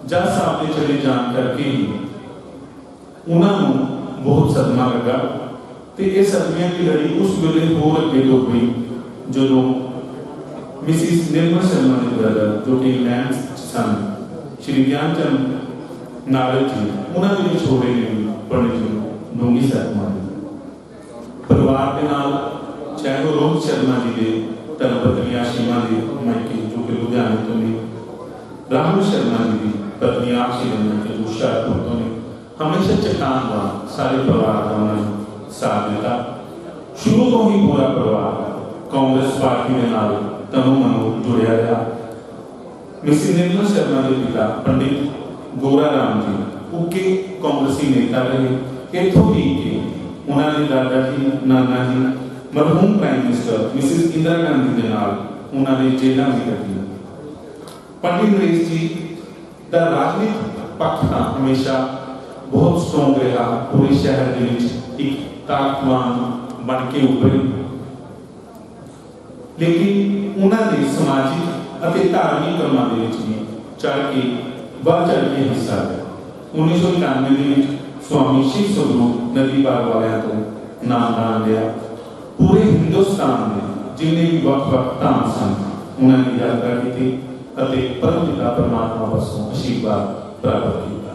जज साहब के चले जान करके ही उन्होंने बहुत सदमा लगा। तो ये सदमिया की लड़ी उस वेले होर अगे हो गई जो मिसिस निर्मल शर्मा के ब्रदर जो कि इंग्लैंड सन श्री ज्ञानचंद नारद जी उन्होंने छोड़े ने पंडित डोंगी शर्मा परिवार के नाल, चाहे वो रोहित शर्मा जी के धर्मपत्नी आशीमा जी मायके जो कि लुधियाने तो ने, राहुल शर्मा जी की पत्नी आशी के जो हुशियारपुर तो ने, हमेशा चट्टान वा सारे परिवार का उन्होंने साथ दिता। शुरू तो ही पूरा परिवार कांग्रेस पार्टी के नाल तनो मनो जुड़िया रहा। मिसिस निर्मल शर्मा के पिता पंडित गोरा राम जी उके कांग्रेसी नेता रहे। इथों ही के उन्होंने दादा जी नाना जी मरहूम prime minister Mrs Indira Gandhi के नाल उन्होंने जेलों भी कटियां। पंडित नरेश जी का राजनीतिक पक्ष का हमेशा बहुत स्ट्रोंग रहा, पूरे शहर के विच एक ताकतवान बन के उभरे। लेकिन उन्होंने समाजिक और धार्मिक कामों के भी चढ़ के बढ़ चढ़ के हिस्सा लिया। 1991 में स्वामी शिव स्वरूप नदी पार वालियां तो नाम लिया। पूरे हिंदुस्तान में जिन्हें भी वक्त धाम सन उन्होंने यात्रा की और परमपिता परमात्मा पासों आशीर्वाद प्राप्त किया।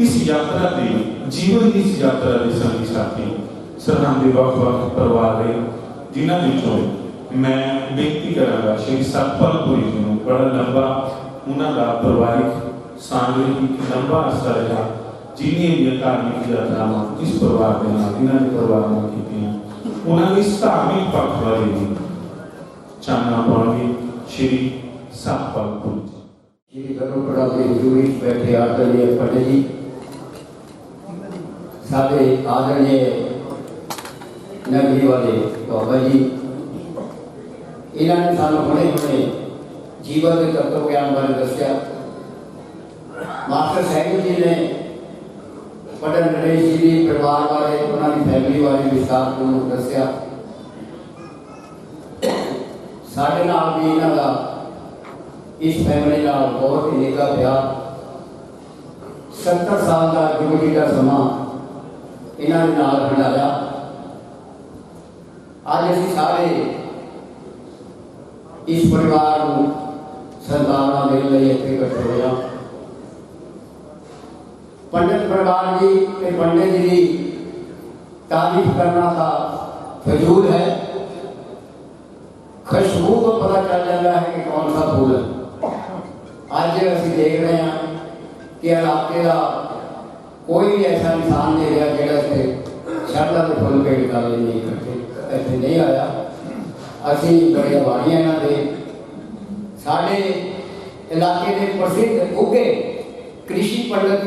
इस यात्रा के जीवन की इस यात्रा के संगी साथी सरहद के वक्त परिवार रहे, जिन्होंने मैं बेनती करांगा श्री सतपाल पुरी जी को बड़ा लंबा उन्होंने पारिवारिक सांगरिक लंबा अरसा रहा, जिन्हें भी धार्मिक यात्रावां इस परिवार के नाल इन्होंने परिवार में की। उन्होंने इस धार्मिक पक्ष बारे भी चानना पाएंगे श्री सतपाल पुरी जी। श्री गरुड़ा के हजूरी बैठे आदरणीय पंडित जी, सारे आदरणीय नगरी वाले बाबा जी, इन्होंने सानू हुणे हुणे जीवन के तत्व ज्ञान बारे दसिया। मास्टर साहिब जी ने पंडित नरेश जी की परिवार बारे, उन्होंने फैमिली बारे विस्तारपूर्वक दसिया। साढ़े नाल भी इन्हों का इस फैमिली नाल बहुत ही निघा प्यार। 70 साल का ड्यूटी का समा इन्होंने नाल हंडाया। आज असीं सारे इस परिवार को सद्भावना देने लिए इत्थे इकट्ठे होए हां। पंडित परिवार जी ते पंडित जी की तारीफ करना था फजूल है। खुशबू को पता चल जाता है कि कौन सा फूल है। आज असीं देख रहे हैं कि इलाके का कोई भी ऐसा इंसान नहीं रहा जिहड़ा इत्थे शरधा के फुल भेंट करने नहीं इकट्ठे इत्थे नहीं आया। असीं बड़े आभारी इन्हां दे। साडे इलाके के प्रसिद्ध उगे कृषि पंडित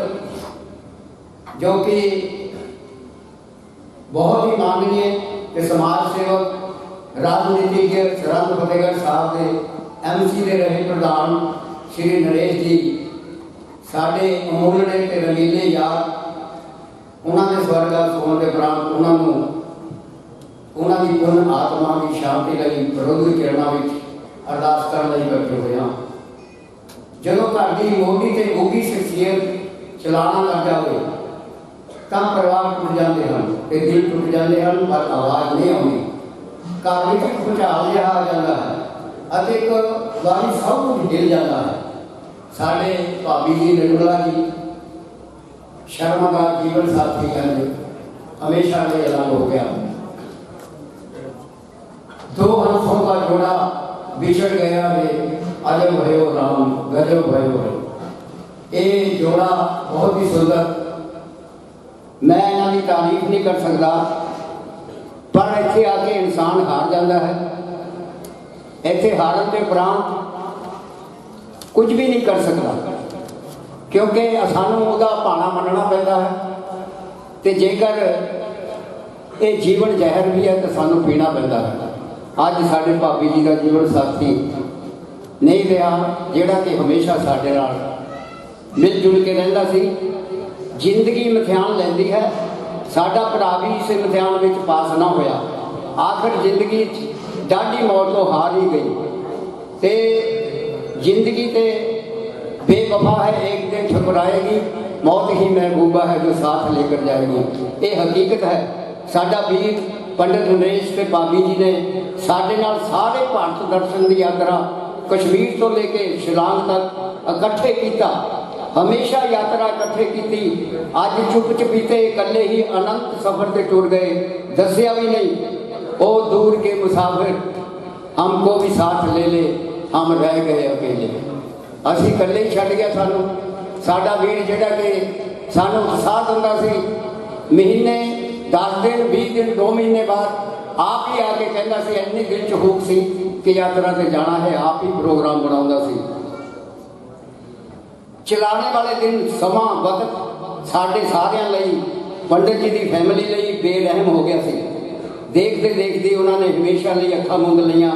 जो कि बहुत ही माननीय ते समाज सेवक राजनीतिज्ञ सरहद फतेहगढ़ साहब के MC दे रहे प्रधान श्री नरेश जी साडे अमूल्य ते रंगीले यार, उन्होंने स्वर्गवास होने के उपरंत उन्होंने पूर्ण आत्मा की शांति लई प्रभु किरणों में अरदास करने लई बैठे हुए हैं। जदों घर की मोटी ते उगी शख्सियत चलाना लग जाए तो परिवार टुट जाते हैं, दिल टुट जाते हैं, पर आवाज़ नहीं आती। घर में भूचाल जिहा आ जाता है, एक बारी सब कुछ हिल जाता है। साढ़े भाभी जी निर्मला जी शर्मादार जीवन साथी कहते हमेशा में ऐलान हो गया। 2 हंसों का जोड़ा बिछड़ गया रे, अजब भयो राम गजब भयो। ये जोड़ा बहुत ही सुंदर, मैं इन्हों की तारीफ नहीं कर सकता, पर इत्थे आके इंसान हार जाता है। इत्थे हारन के उपरांत कुछ भी नहीं कर सकता, क्योंकि सानू उहदा भाना मनना पैदा है। तो जेकर ये जीवन जहर भी है तो सानू पीना पैदा है। अज साडे भाभी जी का जीवन साथी नहीं रहा जिहड़ा कि हमेशा साडे नाल मिलजुल के रहिंदा सी। जिंदगी इम्तिहान लैंदी है, साडा भरा भी इस इम्तिहान में पास ना होया। आखिर जिंदगी डाढ़ी मौत तो हार ही गई। ते जिंदगी ते बेवफा है, एक दिन ठुकराएगी, मौत ही महबूबा है जो साथ लेकर जाएगी। ये हकीकत है। साडा वीर पंडित नरेश के भाभी जी ने साडे नाल सारे भारत दर्शन की यात्रा कश्मीर तो लेके शिलांग तक इकट्ठे किया। हमेशा यात्रा इकट्ठे की। अज चुप चपीते इकल्ले ही अनंत सफर से टुर गए, दसिया भी नहीं। ओ दूर के मुसाफिर हमको भी साथ ले ले, हम रह गए अकेले। असी इकल्ले ही छड़ गया सानू। साडा वीर जिहड़ा कि सानू उत्साह दिंदा सी, महीने 10 दिन 20 दिन 2 महीने बाद आप ही आके कहता सी, इन्नी दिल च हुक सी कि यात्रा से जाना है, आप ही प्रोग्राम बनाउंदा सी। चलाने वाले दिन समा वक्त साढ़े सारिਆਂ ਲਈ पंडित जी की फैमिली ਲਈ बेरहम हो गया सी। देखते देखते उन्होंने हमेशा ਲਈ अखा मूंद लियां।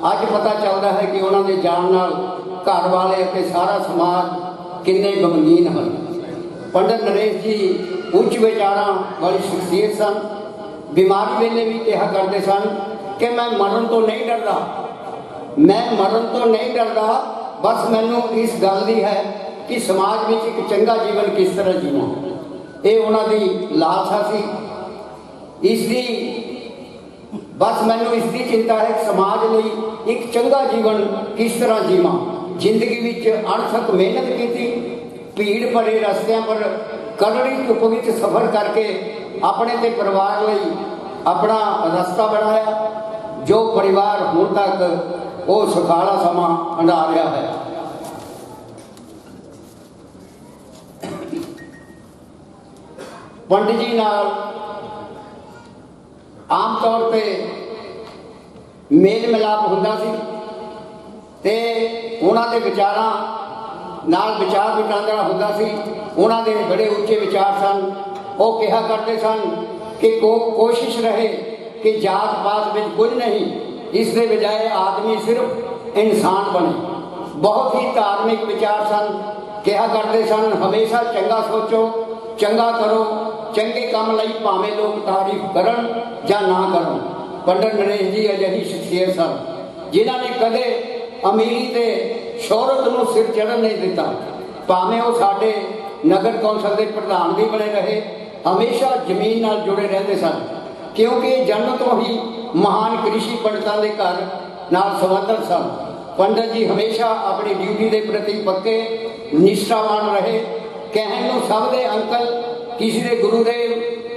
ਅੱਜ ਪਤਾ ਚੱਲਦਾ ਹੈ ਕਿ ਉਹਨਾਂ ਦੇ ਜਾਣ ਨਾਲ ਘਰ ਵਾਲੇ ਅਤੇ ਸਾਰਾ ਸਮਾਜ ਕਿੰਨੇ ਗਮਗੀਨ ਹਨ। ਪੰਡਤ ਨਰੇਸ਼ ਜੀ ਉੱਚ ਵਿਚਾਰਾਂ ਵਾਲੀ ਸ਼ਖਸੀਅਤ ਸਨ। ਬਿਮਾਰੀ ਵੇਲੇ ਵੀ ਕਿਹਾ ਕਰਦੇ ਸਨ ਕਿ ਮੈਂ ਮਰਨ ਤੋਂ ਨਹੀਂ ਡਰਦਾ, ਮੈਂ ਮਰਨ ਤੋਂ ਨਹੀਂ ਡਰਦਾ, ਬਸ ਮੈਨੂੰ ਇਸ ਗੱਲ ਦੀ ਹੈ ਕਿ ਸਮਾਜ ਵਿੱਚ ਇੱਕ ਚੰਗਾ ਜੀਵਨ ਕਿਸ ਤਰ੍ਹਾਂ ਜੀਵਾਂ। ਇਹ ਉਹਨਾਂ ਦੀ ਲਾਲਸਾ ਸੀ। ਇਸ ਦੀ ਬਸ ਮੈਨੂੰ ਇਸ ਦੀ ਚਿੰਤਾ ਹੈ ਕਿ ਸਮਾਜ ਲਈ ਇੱਕ ਚੰਗਾ ਜੀਵਨ ਕਿਸ ਤਰ੍ਹਾਂ ਜੀਵਾਂ। ਜ਼ਿੰਦਗੀ ਵਿੱਚ ਅਣਥੱਕ ਮਿਹਨਤ ਕੀਤੀ, ਭੀੜ ਭਰੇ ਰਸਤਿਆਂ ਪਰ ਕੜੜੀ ਧੁੱਪ ਵਿੱਚ ਸਫ਼ਰ ਕਰਕੇ ਆਪਣੇ ਤੇ ਪਰਿਵਾਰ ਲਈ ਆਪਣਾ ਰਸਤਾ ਬਣਾਇਆ, ਜੋ ਪਰਿਵਾਰ ਹੁਣ ਤੱਕ ਉਹ ਸੁਖਾਲਾ ਸਮਾਂ ਹੰਢਾ ਰਿਹਾ ਹੈ। ਪੰਡਿਤ ਜੀ ਨਾਲ ਆਮ ਤੌਰ ਤੇ ਮੇਲ ਮਿਲਾਪ ਹੁੰਦਾ ਸੀ ਤੇ ਉਹਨਾਂ ਦੇ ਵਿਚਾਰਾਂ ਨਾਲ ਵਿਚਾਰ ਵਟਾਂਦਰਾ ਹੁੰਦਾ ਸੀ। ਉਹਨਾਂ ਦੇ ਬੜੇ ਉੱਚੇ ਵਿਚਾਰ ਸਨ। ਉਹ ਕਿਹਾ ਕਰਦੇ ਸਨ ਕਿ ਕੋਸ਼ਿਸ਼ ਰਹੇ ਕਿ ਜਾਤ ਪਾਤ ਵਿੱਚ ਕੁਝ ਨਹੀਂ, ਇਸ ਦੇ ਬਜਾਏ ਆਦਮੀ ਸਿਰਫ ਇਨਸਾਨ ਬਣੇ। ਬਹੁਤ ਹੀ ਧਾਰਮਿਕ ਵਿਚਾਰ ਸਨ। ਕਿਹਾ ਕਰਦੇ ਸਨ ਹਮੇਸ਼ਾ ਚੰਗਾ ਸੋਚੋ, ਚੰਗਾ ਕਰੋ, ਚੰਗੇ ਕੰਮ ਲਈ ਭਾਵੇਂ ਲੋਕ ਤਾਰੀਫ ਕਰਨ ਜਾਂ ਨਾ ਕਰਨ। ਪੰਡਤ ਨਰੇਸ਼ ਜੀ ਅਜਿਹੀ ਸ਼ਖਸੀਅਤ ਸਨ ਜਿਨ੍ਹਾਂ ਨੇ ਕਦੇ ਅਮੀਰੀ ਤੇ ਸ਼ੋਹਰਤ ਨੂੰ ਸਿਰ ਚੜ੍ਹਨ ਨਹੀਂ ਦਿੱਤਾ। ਭਾਵੇਂ ਉਹ ਸਾਡੇ ਨਗਰ ਕੌਂਸਲ ਦੇ ਪ੍ਰਧਾਨ ਵੀ ਬਣੇ ਰਹੇ, ਹਮੇਸ਼ਾ ਜ਼ਮੀਨ ਨਾਲ ਜੁੜੇ ਰਹਿੰਦੇ ਸਨ, ਕਿਉਂਕਿ ਜਨਮ ਤੋਂ ਹੀ ਮਹਾਨ ਕ੍ਰਿਸ਼ੀ ਪੰਡਤਾਂ ਦੇ ਘਰ ਨਾਲ ਸੰਬੰਧਿਤ ਸਨ। ਪੰਡਤ ਜੀ ਹਮੇਸ਼ਾ ਆਪਣੀ ਡਿਊਟੀ ਦੇ ਪ੍ਰਤੀ ਪੱਕੇ ਨਿਸ਼ਠਾਵਾਨ ਰਹੇ। ਕਹਿਣ ਨੂੰ ਸਭ ਦੇ ਅੰਕਲ, ਕਿਸੇ ਦੇ ਗੁਰੂਦੇਵ,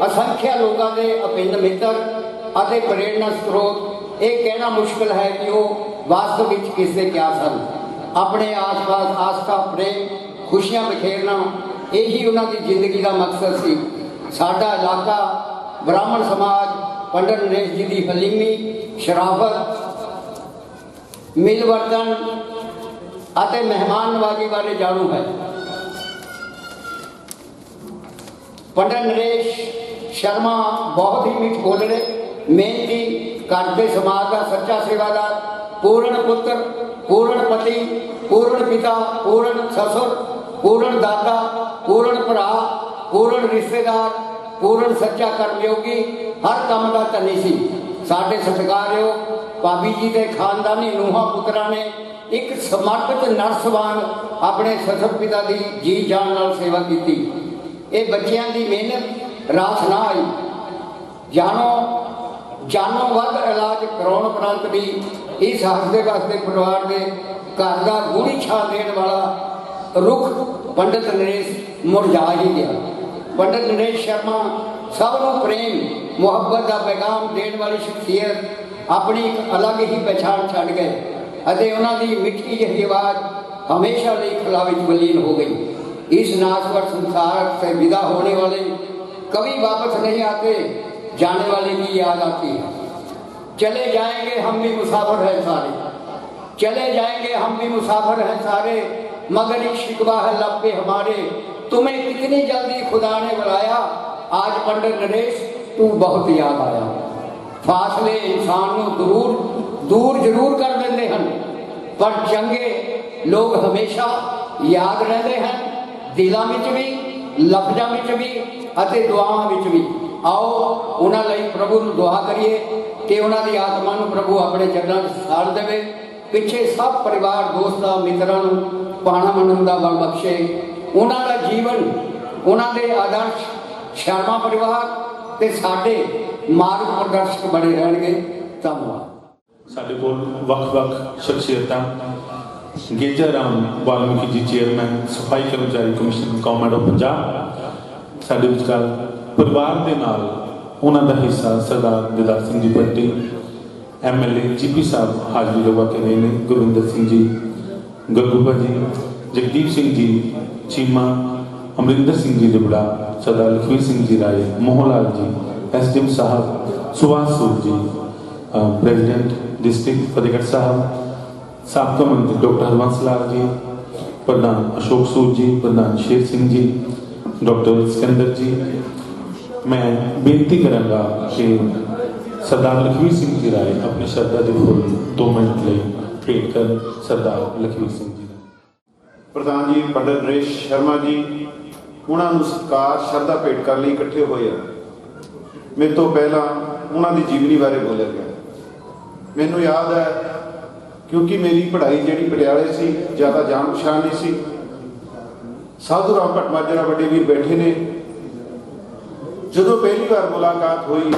ਅਸੰਖਿਆ ਲੋਕਾਂ ਦੇ ਅਭਿੰਨ ਮਿੱਤਰ ਅਤੇ ਪ੍ਰੇਰਨਾ ਸਰੋਤ। ਇਹ ਕਹਿਣਾ ਮੁਸ਼ਕਲ ਹੈ ਕਿ ਉਹ ਵਾਸਤਵ ਵਿੱਚ ਕਿਸ ਦੇ ਕਿਆ ਸਨ। ਆਪਣੇ ਆਸ-ਪਾਸ ਆਸਥਾ, ਪ੍ਰੇਮ, ਖੁਸ਼ੀਆਂ ਬਿਖੇਰਨਾ, ਇਹੀ ਉਹਨਾਂ ਦੀ ਜ਼ਿੰਦਗੀ ਦਾ ਮਕਸਦ ਸੀ। ਸਾਡਾ ਇਲਾਕਾ, ਬ੍ਰਾਹਮਣ ਸਮਾਜ ਪੰਡਤ ਨਰੇਸ਼ ਜੀ ਦੀ ਹਲੀਮੀ, ਸ਼ਰਾਫਤ, ਮਿਲਵਰਤਨ ਅਤੇ ਮਹਿਮਾਨ ਨਵਾਜ਼ੀ ਬਾਰੇ ਜਾਣੂ ਹੈ। ਪੰਡਤ ਨਰੇਸ਼ ਸ਼ਰਮਾ ਬਹੁਤ ਹੀ ਮਿੱਠ ਬੋਲੜੇ, ਮਿਹਨਤੀ, ਘਰ ਦੇ ਸਮਾਜ ਦਾ ਸੱਚਾ ਸੇਵਾਦਾਰ, ਪੂਰਨ ਪੁੱਤਰ, ਪੂਰਨ ਪਤੀ, ਪੂਰਨ ਪਿਤਾ, ਪੂਰਨ ਸਸੁਰ, ਪੂਰਨ ਦਾਦਾ, ਪੂਰਨ ਭਰਾ, ਪੂਰਨ ਰਿਸ਼ਤੇਦਾਰ, ਪੂਰਨ ਸੱਚਾ ਕਰਮਯੋਗੀ, ਹਰ ਕੰਮ ਦਾ ਧਨੀ ਸੀ। ਸਾਡੇ ਸਤਿਕਾਰਯੋਗ ਭਾਬੀ ਜੀ ਦੇ ਖਾਨਦਾਨੀ ਨੂੰਹਾਂ ਪੁੱਤਰਾਂ ਨੇ ਇੱਕ ਸਮਰਪਿਤ ਨਰਸ ਵਾਂਗ ਆਪਣੇ ਸਸੁਰ ਪਿਤਾ ਦੀ ਜੀ ਜਾਨ ਨਾਲ ਸੇਵਾ ਕੀਤੀ। ਇਹ ਬੱਚਿਆਂ ਦੀ ਮਿਹਨਤ ਰਾਸ ਨਾ ਆਈ। ਜਾਨੋਂ ਵੱਧ ਇਲਾਜ ਕਰਾਉਣ ਉਪਰੰਤ ਵੀ ਇਸ ਹੱਸਦੇ ਵਸਦੇ ਪਰਿਵਾਰ ਦੇ ਘਰ ਦਾ ਗੂੜੀ ਛਾਂ ਦੇਣ ਵਾਲਾ ਰੁੱਖ ਪੰਡਤ ਨਰੇਸ਼ ਮੁਰਝਾ ਹੀ ਗਿਆ। ਪੰਡਤ ਨਰੇਸ਼ ਸ਼ਰਮਾ ਸਭ ਨੂੰ ਪ੍ਰੇਮ ਮੁਹੱਬਤ ਦਾ ਪੈਗਾਮ ਦੇਣ ਵਾਲੀ ਸ਼ਖਸੀਅਤ, ਆਪਣੀ ਇੱਕ ਅਲੱਗ ਹੀ ਪਛਾਣ ਛੱਡ ਗਏ ਅਤੇ ਉਹਨਾਂ ਦੀ ਮਿੱਠੀ ਜਿਹੀ ਆਵਾਜ਼ ਹਮੇਸ਼ਾ ਲਈ ਖਲਾ ਵਿੱਚ ਵਿਲੀਨ ਹੋ ਗਈ। इस नाश्वर संसार से विदा होने वाले कभी वापस नहीं आते, जाने वाले की याद आती है। चले जाएंगे हम भी मुसाफिर हैं सारे, चले जाएंगे हम भी मुसाफिर हैं सारे, मगर एक शिकवा है लब पे हमारे, तुम्हें कितनी जल्दी खुदा ने बुलाया, आज पंडित नरेश तू बहुत याद आया। फासले इंसान को दूर जरूर कर देते हैं, पर चंगे लोग हमेशा याद रहते हैं, दिलों में भी, लफ्ज़ों में भी ਅਤੇ ਦੁਆਵਾਂ ਵਿੱਚ ਵੀ। ਆਓ ਉਹਨਾਂ ਲਈ ਪ੍ਰਭੂ ਨੂੰ ਦੁਆ ਕਰੀਏ ਕਿ ਉਹਨਾਂ ਦੀ ਆਤਮਾ ਨੂੰ ਪ੍ਰਭੂ ਆਪਣੇ ਚਰਨਾਂ 'ਚ ਸਾੜ ਦੇਵੇ। ਪਿੱਛੇ ਸਭ ਪਰਿਵਾਰ, ਦੋਸਤਾਂ, ਮਿੱਤਰਾਂ ਨੂੰ ਪਾਣਾ ਮੰਨਣ ਦਾ ਬਲ ਬਖਸ਼ੇ। ਉਹਨਾਂ ਦਾ ਜੀਵਨ, ਉਹਨਾਂ ਦੇ ਆਦਰਸ਼ ਸ਼ਰਮਾ ਪਰਿਵਾਰ ਤੇ ਸਾਡੇ ਮਾਰਗ ਪ੍ਰਦਰਸ਼ਕ ਬਣੇ ਰਹਿਣਗੇ। ਧੰਨਵਾਦ। ਸਾਡੇ ਕੋਲ ਵੱਖ-ਵੱਖ ਸ਼ਖਸੀਅਤਾਂ, ਗੇਜਾ ਰਾਮ ਵਾਲਮੀਕੀ ਜੀ ਚੇਅਰਮੈਨ ਸਫਾਈ ਕਰਮਚਾਰੀ ਕਮਿਸ਼ਨ ਗੌਰਮੈਂਟ ਆਫ ਪੰਜਾਬ, ਸਾਡੇ ਵਿਚਕਾਰ ਪਰਿਵਾਰ ਦੇ ਨਾਲ ਉਹਨਾਂ ਦਾ ਹਿੱਸਾ ਸਰਦਾਰ ਦਿਦਾਰ ਸਿੰਘ ਜੀ ਭੱਟੀ, MLA GP ਸਾਹਿਬ ਹਾਜ਼ਰੀ ਲਗਾ ਕੇ ਰਹੇ ਨੇ, ਗੁਰਵਿੰਦਰ ਸਿੰਘ ਜੀ, ਗੱਗੂਬਾ ਜੀ, ਜਗਦੀਪ ਸਿੰਘ ਜੀ ਚੀਮਾ, ਅਮਰਿੰਦਰ ਸਿੰਘ ਜੀ ਲਿਬੜਾ, ਸਰਦਾਰ ਲਖਵੀਰ ਸਿੰਘ ਜੀ ਰਾਏ, ਮੋਹਨ ਲਾਲ ਜੀ, SDM ਸਾਹਿਬ, ਸੁਭਾਸ਼ ਸੂਦ ਜੀ, ਪ੍ਰੈਜ਼ੀਡੈਂਟ ਡਿਸਟ੍ਰਿਕਟ ਫਤਿਹਗੜ੍ਹ ਸਾਹਿਬ, ਸਾਬਕਾ ਮੰਤਰੀ ਡਾਕਟਰ ਹਰਬੰਸ ਲਾਲ ਜੀ, ਪ੍ਰਧਾਨ ਅਸ਼ੋਕ ਸੂਦ ਜੀ, ਪ੍ਰਧਾਨ ਸ਼ੇਰ ਸਿੰਘ ਜੀ, ਡਾਕਟਰ ਸਿਕੰਦਰ ਜੀ। ਮੈਂ ਬੇਨਤੀ ਕਰਾਂਗਾ ਕਿ सरदार लखवीर सिंह जी राय अपने श्रद्धा के फुल 2 मिनट लिए भेंट कर सरदार लखवीर सिंह जी। प्रधान जी पंडित नरेश शर्मा जी उन्होंने सत्कार शरधा भेंट करने इकट्ठे हुए हैं। मेरे तो पहला उन्होंने जीवनी बारे बोलिया गया। मैनू याद है क्योंकि मेरी पढ़ाई जी पटियाले से ज़्यादा जान पछाण नहीं सी। साधु राम भटमाजरा बड़े वीर बैठे ने, जो पहली बार मुलाकात हुई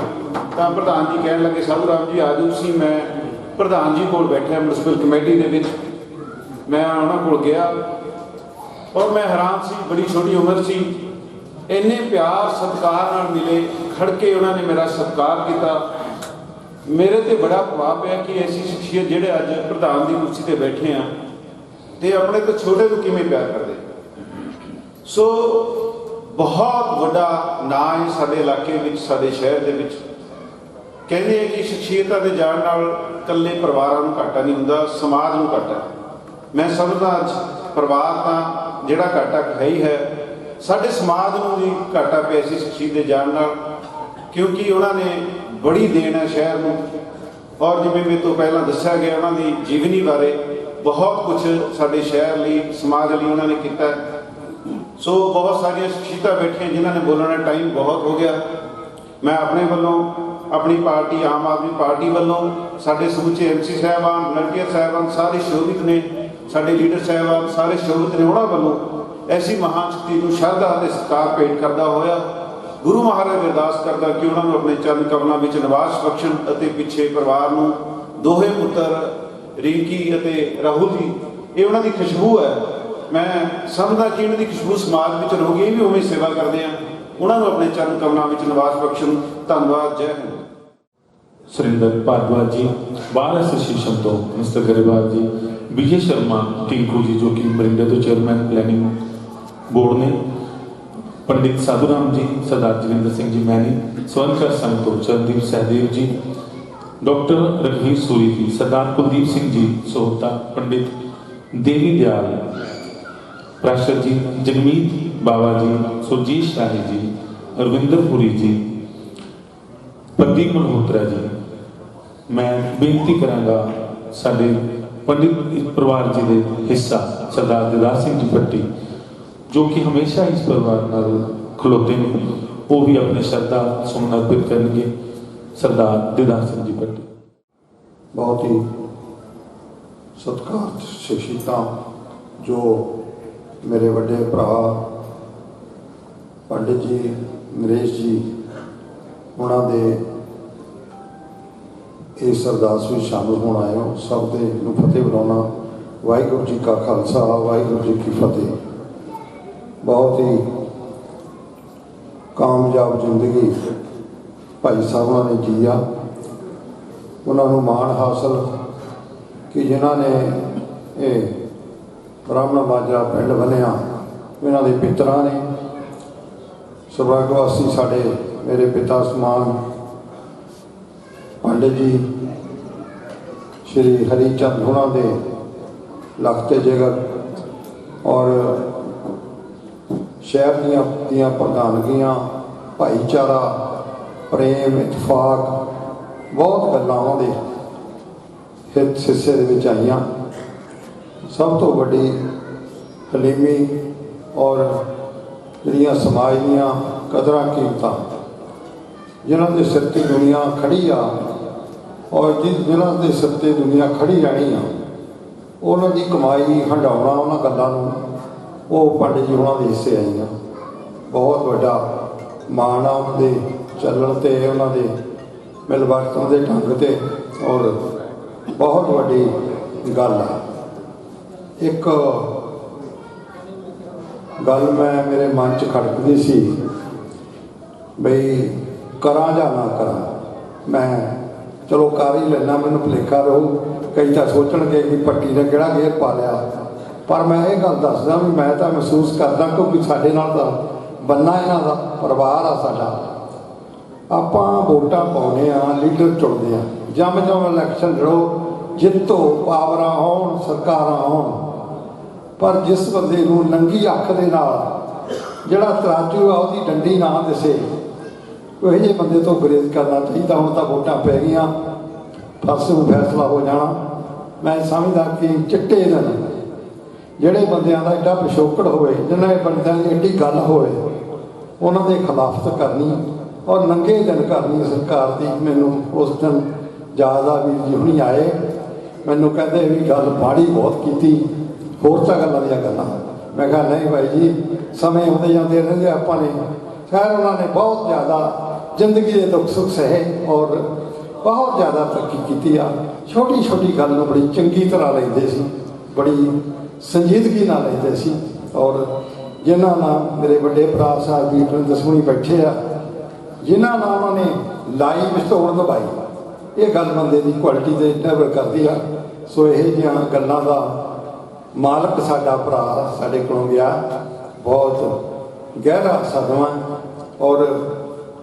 तो प्रधान जी कह लगे साधु राम जी आजो सी। मैं प्रधान जी को बैठा म्यूनसिपल कमेटी के विच, मैं उन्होंने को गया और मैं हैरान सी, बड़ी छोटी उम्र सी, इन्ने प्यार सत्कार नाल मिले, खड़ के उन्होंने मेरा सत्कार किया। मेरे ते बड़ा प्रभाव पाया कि ऐसी शख्सियत जिहड़े अज प्रधान की कुर्सी ते बैठे हैं तो अपने तो छोटे को किवें प्यार करते। सो बहुत वड्डा नाम है साडे इलाके विच, साडे शहर दे विच। कहते हैं कि शख्सियतां दे जाण नाल कल्ले परिवारां नूं घाटा नहीं हुंदा, समाज नूं घाटा। मैं समझदा अज परिवार तां जिहड़ा घाटा है ही है, साडे समाज नूं भी घाटा पिया इस शख्सियत दे जाण नाल, क्योंकि उन्होंने बड़ी देन है शहर में। और जिवें मेरे तो पहला दस्या गया उन्होंने जीवनी बारे बहुत कुछ साडे शहर लई समाज लई उन्होंने किया। सो बहुत सारिया शख्सियत बैठिया जिन्होंने बोलने टाइम बहुत हो गया। मैं अपने वालों, अपनी पार्टी आम आदमी पार्टी वालों, साडे समूचे MC साहबान, वलंटियर साहबान सारे शोभित ने, साडे लीडर साहबान सारे शोभित ने, उन्होंने वालों ऐसी महान शक्ति को श्रद्धा और सत्कार भेंट करता होया गुरु महाराज अरदास करता कि उन्होंने अपने चरण कमलों में निवास बख्शण अते पिछे परिवार नूं दोहे पुत्र रिंकी अते राहुल जी, ये उन्होंने खुशबू है। मैं समझदा कि इन्होंने खुशबू समाज में रहोगी, ये भी उवें सेवा करते हैं। उन्होंने अपने चरण कमलों में निवास बख्शण। धन्यवाद। जय हिंद। सुरिंदर भारद्वाज जी, बार एसोसीएशन तो मिस्टर गरेवाल जी, विजय शर्मा टिंकू जी जो कि बरिंडे तो चेयरमैन प्लैनिंग बोर्ड ने, पंडित साधुराम जी, सरदार जगिंदर सिंह जी मैनी, स्वर्णकर संघ तो चरणदीप सहदेव जी, डॉक्टर रघुवीर सूरी जी, सरदार कुलदीप सिंह जी सोहता, पंडित देवी दयाल प्राशर जी, जगमीत बाबा जी, सुरजीत शाही जी, अरविंदर पुरी जी, प्रदीप मल्होत्रा जी। मैं बेनती करांगा साडे पंडित परिवार जी के हिस्सा सरदार दिदार सिंह जी भट्टी जो कि हमेशा इस परिवार नाल खलोते हैं, वो भी अपने श्रद्धा सुमन अर्पित करेंगे। सरदार दिदार सिंह जी भट्टी। बहुत ही सत्कार शख्सियतां जो मेरे बड़े भरा पंडित जी नरेश जी उन्होंने इस अरदास में शामिल होना आए हो, सब दे नूं फतेह बुलाना। वाहिगुरू जी का खालसा, वाहिगुरू जी की फतेह। बहुत ही कामयाब जिंदगी भाई साहब ने जिया। उन्होंने मान हासिल कि जिन्होंने ये ब्राह्मण माजरा पिंड बनिया, इन्हों के पितरा ने सुभागवासी साढ़े मेरे पिता समान पंडित जी श्री हरिचंद उन्होंने लखते जिगर और शहर दियां प्रधानगियां, भाईचारा, प्रेम, इतफाक बहुत गल्लां उन्होंने हित हिस्से दे आईयां। सब तो वड्डी हलीमी और जिहड़ियां समाज दियां कदरां कीमतां जिन्हां दे सिर ते दुनिया खड़ी आ और जिन्हां दे सिर ते दुनिया खड़ी रहनी आ, उन्हां दी कमाई हंडाउणा उन्हां गल्लां नूं वो पंडित जी उन्हां दे हिस्से आईयां। बहुत वड्डा मान आ उन्हां दे चलण ते, उन्हां दे मिल वरतण दे ढंग ते, और बहुत वड्डी गल आ। एक गल मैं मेरे मन च खड़कदी सी बई करा या ना करा। मैं चलो कर ही लेना, मैनूं भुलेखा रहू, कई तो सोचणगे कि पट्टी ने किहड़ा घेर पा लिया, पर मैं ये गल दसदा भी मैं तो महसूस करदा क्योंकि साडे नाल तां बन्ना इन्हां दा परिवार आ साडा। आपां वोटां पाउने आ, लीडर चुनदे आ, जम इलैक्शन लड़ो, जितो पावरां होण, सरकारां होण, पर जिस बंदे नूं नंगी अख दे नाल जिहड़ा तराजू आ उहदी डंडी ना दिसे, ਇਹੋ ਜਿਹੇ ਬੰਦੇ ਤੋਂ ਗੁਰੇਜ਼ ਕਰਨਾ ਚਾਹੀਦਾ। ਹੁਣ ਤਾਂ ਵੋਟਾਂ ਪੈ ਗਈਆਂ, ਫਸ ਨੂੰ ਫੈਸਲਾ ਹੋ ਜਾਣਾ। ਮੈਂ ਸਮਝਦਾ ਕਿ ਚਿੱਟੇ ਦਿਨ ਜਿਹੜੇ ਬੰਦਿਆਂ ਦਾ ਐਡਾ ਪਿਛੋਕੜ ਹੋਵੇ, ਜਿਹਨਾਂ ਦੇ ਬੰਦਿਆਂ ਦੀ ਐਡੀ ਗੱਲ ਹੋਵੇ, ਉਹਨਾਂ ਦੇ ਖਿਲਾਫਤ ਕਰਨੀ ਔਰ ਨੰਗੇ ਦਿਨ ਕਰਨੀ ਸਰਕਾਰ ਦੀ। ਮੈਨੂੰ ਉਸ ਦਿਨ ਯਾਦ ਆ ਵੀਰ ਜੀ ਹੁਣੀ ਆਏ, ਮੈਨੂੰ ਕਹਿੰਦੇ ਵੀ ਗੱਲ ਮਾੜੀ ਬਹੁਤ ਕੀਤੀ, ਹੋਰ ਤਾਂ ਗੱਲਾਂ ਦੀਆਂ ਗੱਲਾਂ। ਮੈਂ ਕਿਹਾ ਨਹੀਂ ਭਾਈ ਜੀ, ਸਮੇਂ ਆਉਂਦੇ ਜਾਂਦੇ ਰਹਿੰਦੇ ਆਪਾਂ ਨੇ। ਖੈਰ ਉਹਨਾਂ ਨੇ ਬਹੁਤ ਜ਼ਿਆਦਾ ਜ਼ਿੰਦਗੀ ਦੇ ਦੁੱਖ ਸੁੱਖ ਸਹੇ ਔਰ ਬਹੁਤ ਜ਼ਿਆਦਾ ਤਰੱਕੀ ਕੀਤੀ ਆ। ਛੋਟੀ ਛੋਟੀ ਗੱਲ ਨੂੰ ਬੜੀ ਚੰਗੀ ਤਰ੍ਹਾਂ ਲੈਂਦੇ ਸੀ, ਬੜੀ ਸੰਜੀਦਗੀ ਨਾਲ ਲੈਂਦੇ ਸੀ। ਔਰ ਜਿਨ੍ਹਾਂ ਨਾਲ ਮੇਰੇ ਵੱਡੇ ਭਰਾ ਸਾਹਿਬ ਵੀਰ ਦਸਵੀਂ ਬੈਠੇ ਆ, ਜਿਨ੍ਹਾਂ ਨਾਲ ਉਹਨਾਂ ਨੇ ਲਾਈਵ ਸਟੋਰ ਦਬਾਈ, ਇਹ ਗੱਲ ਬੰਦੇ ਦੀ ਕੁਆਲਿਟੀ 'ਤੇ ਨਿਰਭਰ ਕਰਦੀ ਆ। ਸੋ ਇਹ ਜਿਹੀਆਂ ਗੱਲਾਂ ਦਾ ਮਾਲਕ ਸਾਡਾ ਭਰਾ ਸਾਡੇ ਕੋਲੋਂ ਗਿਆ, ਬਹੁਤ ਗਹਿਰਾ ਸਦਮਾ। ਔਰ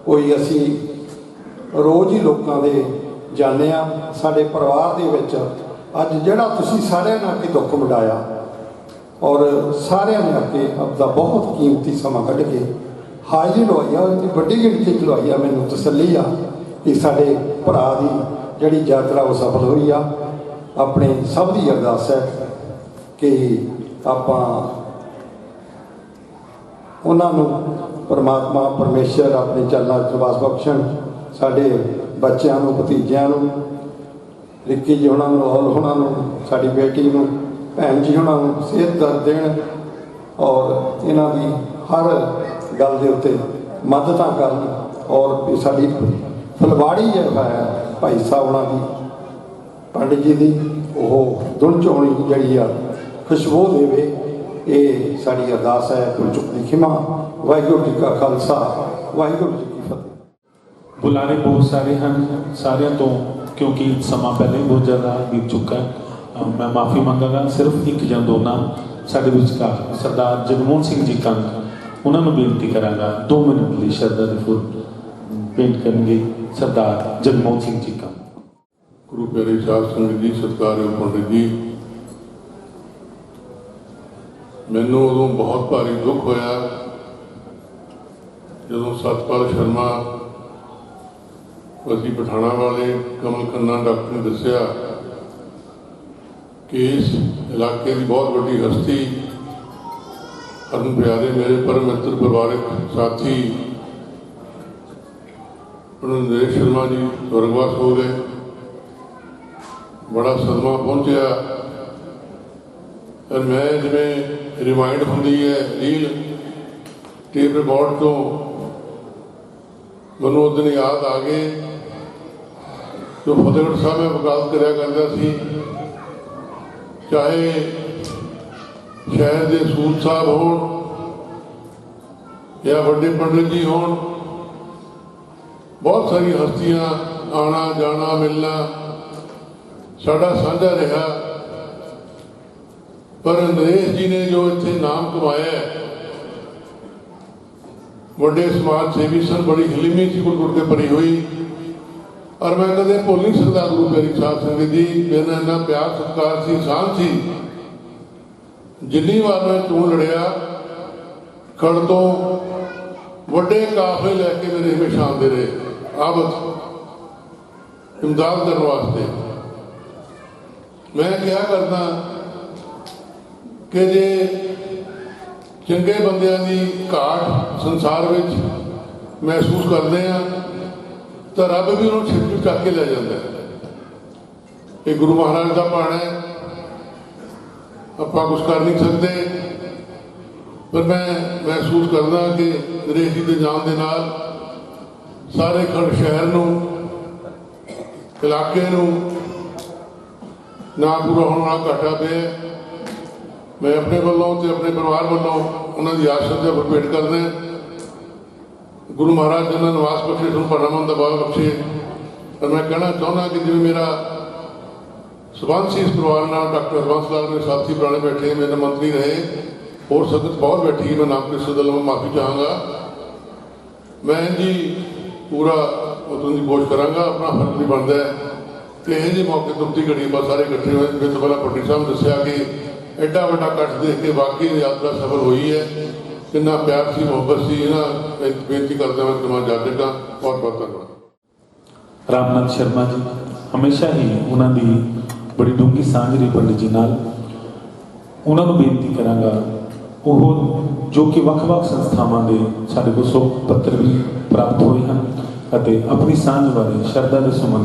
ਕੋਈ ਅਸੀਂ ਰੋਜ਼ ਹੀ ਲੋਕਾਂ ਦੇ ਜਾਂਦੇ ਹਾਂ। ਸਾਡੇ ਪਰਿਵਾਰ ਦੇ ਵਿੱਚ ਅੱਜ ਜਿਹੜਾ ਤੁਸੀਂ ਸਾਰਿਆਂ ਨੇ ਆ ਕੇ ਦੁੱਖ ਵੰਡਾਇਆ ਔਰ ਸਾਰਿਆਂ ਨੇ ਆ ਕੇ ਆਪਦਾ ਬਹੁਤ ਕੀਮਤੀ ਸਮਾਂ ਕੱਢ ਕੇ ਹਾਜ਼ਰੀ ਲਵਾਈ ਆ, ਉਹਦੀ ਵੱਡੀ ਗਿਣਤੀ 'ਚ ਲਵਾਈ ਆ। ਮੈਨੂੰ ਤਸੱਲੀ ਆ ਕਿ ਸਾਡੇ ਭਰਾ ਦੀ ਜਿਹੜੀ ਯਾਤਰਾ ਉਹ ਸਫਲ ਹੋਈ ਆ। ਆਪਣੇ ਸਭ ਦੀ ਅਰਦਾਸ ਹੈ ਕਿ ਆਪਾਂ ਉਹਨਾਂ ਨੂੰ ਪਰਮਾਤਮਾ ਪਰਮੇਸ਼ਰ ਆਪਣੇ ਚਰਨਾਂ 'ਚ ਵਾਸ ਬਖਸ਼ਣ। ਸਾਡੇ ਬੱਚਿਆਂ ਨੂੰ, ਭਤੀਜਿਆਂ ਨੂੰ, ਰਿੱਕੀ ਜੀ ਹੋਣਾ ਨੂੰ, ਔਲ ਹੋਣਾ ਨੂੰ, ਸਾਡੀ ਬੇਟੀ ਨੂੰ, ਭੈਣ ਜੀ ਹੋਣਾ ਨੂੰ ਸਿਹਤ ਦਰ ਦੇਣ ਔਰ ਇਹਨਾਂ ਦੀ ਹਰ ਗੱਲ ਦੇ ਉੱਤੇ ਮਦਦਾਂ ਕਰਨ। ਔਰ ਸਾਡੀ ਫੁਲਵਾੜੀ ਜਿਹੜਾ ਹੈ ਭਾਈ ਸਾਹਿਬ ਹੋਣਾ ਦੀ, ਪੰਡਿਤ ਜੀ ਦੀ, ਉਹ ਦੁਨ ਚੋਣੀ ਜਿਹੜੀ ਆ ਖੁਸ਼ਬੂ ਦੇਵੇ। ਇਹ ਸਾਡੀ ਅਰਦਾਸ ਹੈ। ਭੁੱਲ ਚੁੱਕ ਦੀ ਖਿਮਾ। ਵਾਹਿਗੁਰੂ ਜੀ ਕਾ ਖਾਲਸਾ, ਵਾਹਿਗੁਰੂ ਜੀ ਕੀ ਫਤਿਹ। ਬੁਲਾਰੇ ਬਹੁਤ ਸਾਰੇ ਹਨ ਸਾਰਿਆਂ ਤੋਂ, ਕਿਉਂਕਿ ਸਮਾਂ ਪਹਿਲਾਂ ਹੀ ਬਹੁਤ ਜ਼ਿਆਦਾ ਬੀਤ ਚੁੱਕਾ ਹੈ। ਮੈਂ ਮਾਫੀ ਮੰਗਾਂਗਾ। ਸਿਰਫ ਇੱਕ ਜਾਂ ਦੋ ਨਾਮ ਸਾਡੇ ਵਿਚਕਾਰ ਸਰਦਾਰ ਜਗਮੋਹਨ ਸਿੰਘ ਜੀ ਕੰਗ, ਉਹਨਾਂ ਨੂੰ ਬੇਨਤੀ ਕਰਾਂਗਾ 2 ਮਿੰਟ ਲਈ ਸ਼ਰਧਾ ਦੇ ਫੁੱਲ ਭੇਂਟ ਕਰਨਗੇ ਸਰਦਾਰ ਜਗਮੋਹਨ ਸਿੰਘ ਜੀ ਕੰਗ। ਗੁਰੂ ਪਿਆਰੇ ਸਾਧ ਸੰਗਤ ਜੀ, ਸਤਿਕਾਰਯੋਗ ਪੰਡਿਤ ਜੀ, ਮੈਨੂੰ ਉਦੋਂ ਬਹੁਤ ਭਾਰੀ ਦੁੱਖ ਹੋਇਆ ਜਦੋਂ ਸਤਪਾਲ ਸ਼ਰਮਾ ਅਸੀਂ ਪਠਾਣਾ ਵਾਲੇ ਕਮਲ ਖੰਨਾ ਡਾਕਟਰ ਨੇ ਦੱਸਿਆ ਕਿ ਇਸ ਇਲਾਕੇ ਦੀ ਬਹੁਤ ਵੱਡੀ ਹਸਤੀ ਪਰਮ ਪਿਆਰੇ ਮੇਰੇ ਪਰਮ ਮਿੱਤਰ ਪਰਿਵਾਰਕ ਸਾਥੀ ਨਰੇਸ਼ ਸ਼ਰਮਾ ਜੀ ਸਵਰਗਵਾਸ ਹੋ ਗਏ। ਬੜਾ ਸਦਮਾ ਪਹੁੰਚਿਆ। ਪਰ ਮੈਂ ਜਿਵੇਂ ਰਿਮਾਈਂਡ ਹੁੰਦੀ ਹੈ ਰੀਲ ਟੇਪ ਰਿਕਾਰਡ ਤੋਂ, ਮੈਨੂੰ ਉਸ ਦਿਨ ਯਾਦ ਆ ਗਏ ਜੋ ਫਤਿਹਗੜ੍ਹ ਸਾਹਿਬ ਮੈਂ ਵਕਾਲਤ ਕਰਿਆ ਕਰਦਾ ਸੀ। ਚਾਹੇ ਸ਼ਹਿਰ ਦੇ ਸੂਦ ਸਾਹਿਬ ਹੋਣ ਜਾਂ ਵੱਡੇ ਪੰਡਿਤ ਜੀ ਹੋਣ, ਬਹੁਤ ਸਾਰੀਆਂ ਹਸਤੀਆਂ ਆਉਣਾ ਜਾਣਾ ਮਿਲਣਾ ਸਾਡਾ ਸਾਂਝਾ ਰਿਹਾ। ਪਰ ਨਰੇਸ਼ ਜੀ ਨੇ ਜੋ ਇੱਥੇ ਨਾਮ ਕਮਾਇਆ, ਵੱਡੇ ਸਮਾਜ ਸੇਵੀ ਸਨ, ਬੜੀ ਹਿਲਮੀ ਸੀ, ਗੁੜ ਕੇ ਭਰੀ ਹੋਈ। ਔਰ ਮੈਂ ਕਦੇ ਭੁੱਲ ਨਹੀਂ ਸਕਦਾ ਗੁਰੂ ਪਿਆਰੀ ਸਾਧ ਸੰਗਤ ਜੀ, ਮੇਰੇ ਨਾਲ ਇੰਨਾ ਪਿਆਰ ਸਤਿਕਾਰ ਸੀ, ਸਾਂਝ ਸੀ। ਜਿੰਨੀ ਵਾਰ ਮੈਂ ਚੋਣ ਲੜਿਆ, ਖੜ ਤੋਂ ਵੱਡੇ ਕਾਫਲੇ ਲੈ ਕੇ ਮੇਰੇ ਹਮੇਸ਼ਾ ਆਉਂਦੇ ਰਹੇ ਆਬਦ ਇਮਦਾਦ ਕਰਨ ਵਾਸਤੇ। ਮੈਂ ਕਿਹਾ ਕਰਦਾ ਕਿ ਜੇ ਚੰਗੇ ਬੰਦਿਆਂ ਦੀ ਘਾਟ ਸੰਸਾਰ ਵਿੱਚ ਮਹਿਸੂਸ ਕਰਦੇ ਆ ਤਾਂ ਰੱਬ ਵੀ ਉਹਨੂੰ ਛਿੱਟ ਚੱਕ ਕੇ ਲੈ ਜਾਂਦਾ। ਇਹ ਗੁਰੂ ਮਹਾਰਾਜ ਦਾ ਭਾਣਾ ਹੈ, ਆਪਾਂ ਕੁਛ ਕਰ ਨਹੀਂ ਸਕਦੇ। ਪਰ ਮੈਂ ਮਹਿਸੂਸ ਕਰਦਾ ਕਿ ਨਰੇਸ਼ ਜੀ ਦੇ ਜਾਣ ਦੇ ਨਾਲ ਸਾਰੇ ਖੰਡ ਸ਼ਹਿਰ ਨੂੰ, ਇਲਾਕੇ ਨੂੰ ਨਾ ਪੂਰਾ ਹੋਣ ਵਾਲਾ ਘਾਟਾ ਪਿਆ। ਮੈਂ ਆਪਣੇ ਵੱਲੋਂ ਤੇ ਆਪਣੇ ਪਰਿਵਾਰ ਵੱਲੋਂ ਉਹਨਾਂ ਦੀ ਆਸ਼ੀਰਵਾਦ ਦਾ ਭੇਟ ਕਰਦਾ। ਗੁਰੂ ਮਹਾਰਾਜ ਜੀ ਨੇ ਨਿਵਾਸ ਬਖਸ਼ੇ, ਤੁਹਾਨੂੰ ਪਰਮਾਨੰਦ ਦਾ ਬਾਗ ਬਖਸ਼ੇ। ਪਰ ਮੈਂ ਕਹਿਣਾ ਚਾਹੁੰਦਾ ਕਿ ਜਿਵੇਂ ਮੇਰਾ ਸਬੰਧ ਸੀ ਇਸ ਪਰਿਵਾਰ ਨਾਲ, ਡਾਕਟਰ ਹਰਬੰਸ ਲਾਲ ਮੇਰੇ ਸਾਥੀ ਪੁਰਾਣੇ ਬੈਠੇ, ਮੇਰੇ ਮੰਤਰੀ ਰਹੇ, ਹੋਰ ਸੰਗਤ ਬਹੁਤ ਬੈਠੀ, ਮੈਂ ਨਾਮ ਕਿਸੇ ਵੱਲੋਂ ਮਾਫੀ ਚਾਹਾਂਗਾ। ਮੈਂ ਜੀ ਪੂਰਾ ਉਦੋਂ ਦੀ ਕੋਸ਼ਿਸ਼ ਕਰਾਂਗਾ, ਆਪਣਾ ਫਰਜ਼ ਵੀ ਬਣਦਾ ਹੈ ਕਿ ਇਹ ਜਿਹੇ ਮੌਕੇ ਤੁਰਤੀ ਘੜੀ ਬਸ ਸਾਰੇ ਇਕੱਠੇ ਹੋਏ। ਜਿਵੇਂ ਤੋਂ ਪਹਿਲਾਂ ਪੰਡਿਤ ਸਾਹਿਬ ਨੇ ਦੱਸਿਆ ਕਿ ਐਡਾ ਵੱਡਾ ਇਕੱਠ ਦੇਖ ਕੇ ਵਾਕਈ ਯਾਤਰਾ ਸਫਲ ਹੋਈ ਹੈ। ਕਿੰਨਾ ਪਿਆਰ ਸੀ, ਮੁਹੱਬਤ ਸੀ। ਇਹਨਾਂ ਬੇਨਤੀ ਕਰਦਾ ਮੈਂ ਤਮਾਮ ਜਾਗੇਗਾ। ਬਹੁਤ ਬਹੁਤ ਧੰਨਵਾਦ। ਰਾਮਨਾਥ ਸ਼ਰਮਾ ਜੀ ਹਮੇਸ਼ਾ ਹੀ ਉਹਨਾਂ ਦੀ ਬੜੀ ਡੂੰਘੀ ਸਾਂਝ ਰਹੀ ਪੰਡਿਤ ਜੀ ਨਾਲ। ਉਹਨਾਂ ਨੂੰ ਬੇਨਤੀ ਕਰਾਂਗਾ ਉਹ ਜੋ ਕਿ ਵੱਖ-ਵੱਖ ਸੰਸਥਾਵਾਂ ਦੇ ਸਾਡੇ ਕੋਲ ਸੋਗ ਪੱਤਰ ਵੀ ਪ੍ਰਾਪਤ ਹੋਏ ਹਨ ਅਤੇ ਆਪਣੀ ਸਾਂਝ ਬਾਰੇ ਸ਼ਰਧਾ ਦੇ ਸੁਮਨ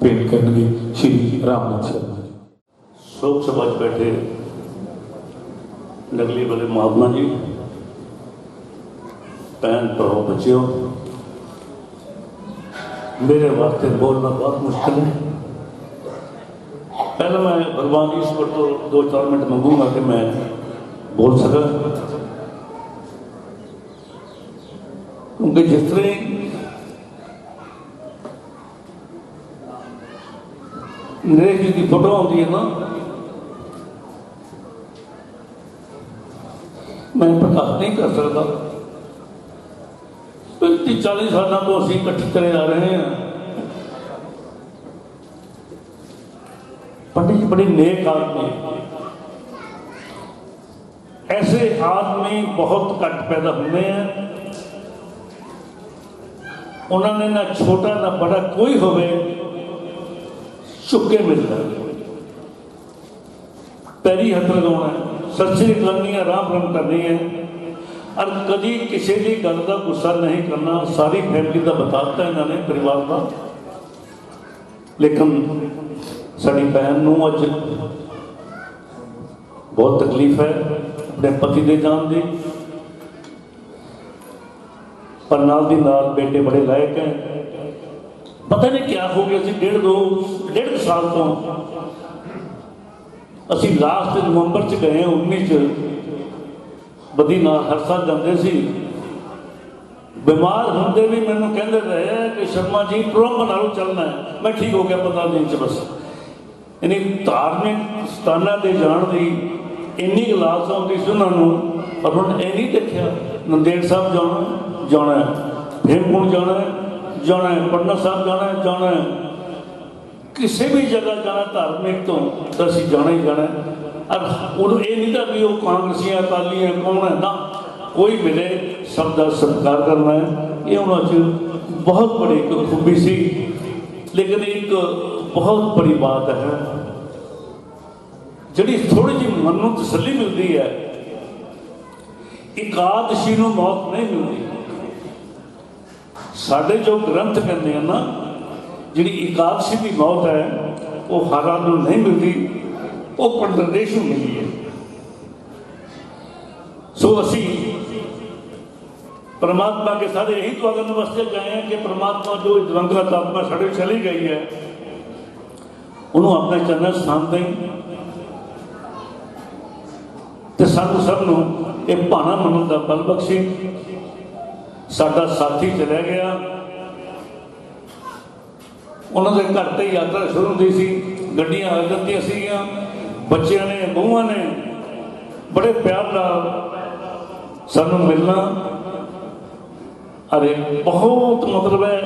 ਭੇਂਟ ਕਰਨਗੇ। ਸ਼੍ਰੀ ਰਾਮਨਾਥ ਸ਼ਰਮਾ ਜੀ। शोक सभा च बैठे नगली वाले महात्मा जी, भैन भराओ, बच्चों, मेरे वास्ते बोलना बहुत मुश्किल है। पहले मैं भगवान ईश्वर तो 2-4 मिनट मंगूंगा कि मैं बोल सका, क्योंकि जिस तरह नरेश जी की फोटो आती है ना, मैं प्रकाश नहीं कर सकता। 35-40 साल तो असीं इकट्ठे चले आ रहे हैं। पंडित जी बड़े नेक आदमी, ऐसे आदमी बहुत घट पैदा होते हैं। उन्होंने ना छोटा ना बड़ा कोई होवे चुके मिलता, पैरी हथ लगाना, सत श्री करनी है, राम राम करनी है, और कभी किसी की गल का गुस्सा नहीं करना। सारी फैमिली का बताता इन्होंने, परिवार का। लेकिन साड़ी भैन नूं अज बहुत तकलीफ है अपने पति के जान की, पर नाल दी नाल बेटे बड़े लायक हैं। पता नहीं क्या हो गया सी, 1.5 साल तो असी लास्ट नवंबर च गए, 19 बद्रीनाथ हर साल जाते सी। बीमार होंदे भी मैनू कहते रहे कि शर्मा जी प्रोग्राम बना लो, चलना है। मैं ठीक हो गया 15 दिन च बस। यानी धार्मिक स्थानों से जाने की इन्नी लालसा होती सी उन्होंने, पर हम ये नहीं देखा नंदेड़ साहब जाना है, हेमकुंड जाना है, पटना साहब जाना है, किसी भी जगह जाना धार्मिक तो असी जाना ही जाना है। और ये नहीं था भी वो कांग्रेसी अकाली है, कौन है ना, कोई मिले सबका सत्कार करना है। ये उन्होंने बहुत बड़ी एक खूबी सी। लेकिन एक बहुत बड़ी बात है जी, थोड़ी जी मन को तसल्ली मिलती है, एकादशी को मौत नहीं मिलती। साढ़े जो ग्रंथ कहते हैं ना, जी एकादशी की मौत है वो हर आदमी नहीं मिलती, वो पंडित नरेश को मिली है। सो असी परमात्मा के सारे यही दुआ करने वास्ते गए हैं कि परमात्मा जो दिवंगत आत्मा साढ़े चली गई है उन्होंने अपने चरण स्थान दें, तो सानू सबनू ये भाना मनन का बल बख्शी। साडा साथी चला गया, उन्होंने घर से यात्रा शुरू होती सी, गड्डियां आ जाती सीगियां, बच्चों ने बहूआ ने बड़े प्यार नाल सानू मिलना। अरे बहुत मतलब है,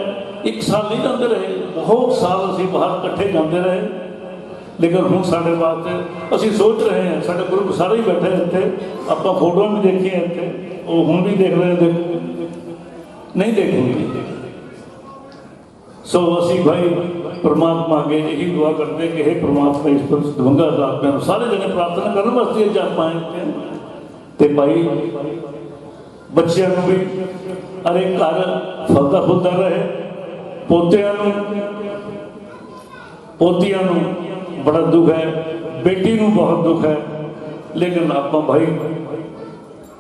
1 साल नहीं जाते रहे, बहुत साल असी बाहर कट्ठे जाते रहे। लेकिन हम साढ़े वास्ते असी सोच रहे हैं, साढ़े ग्रुप सारे ही बैठे इतने, आप फोटो भी देखी है इतने, वो हम भी देख रहे हैं, नहीं देखेंगे। सो असी भाई परमात्मा अगे यही दुआ करते कि हे परमात्मा इस पर दिवंगत आत्मा सारे जने प्रार्थना करने वास्ते जा पाए। ते भाई बच्चों भी अरे घर फलता फुलता रहे, पोतियां बड़ा दुख है, बेटी को बहुत दुख है। लेकिन आप भाई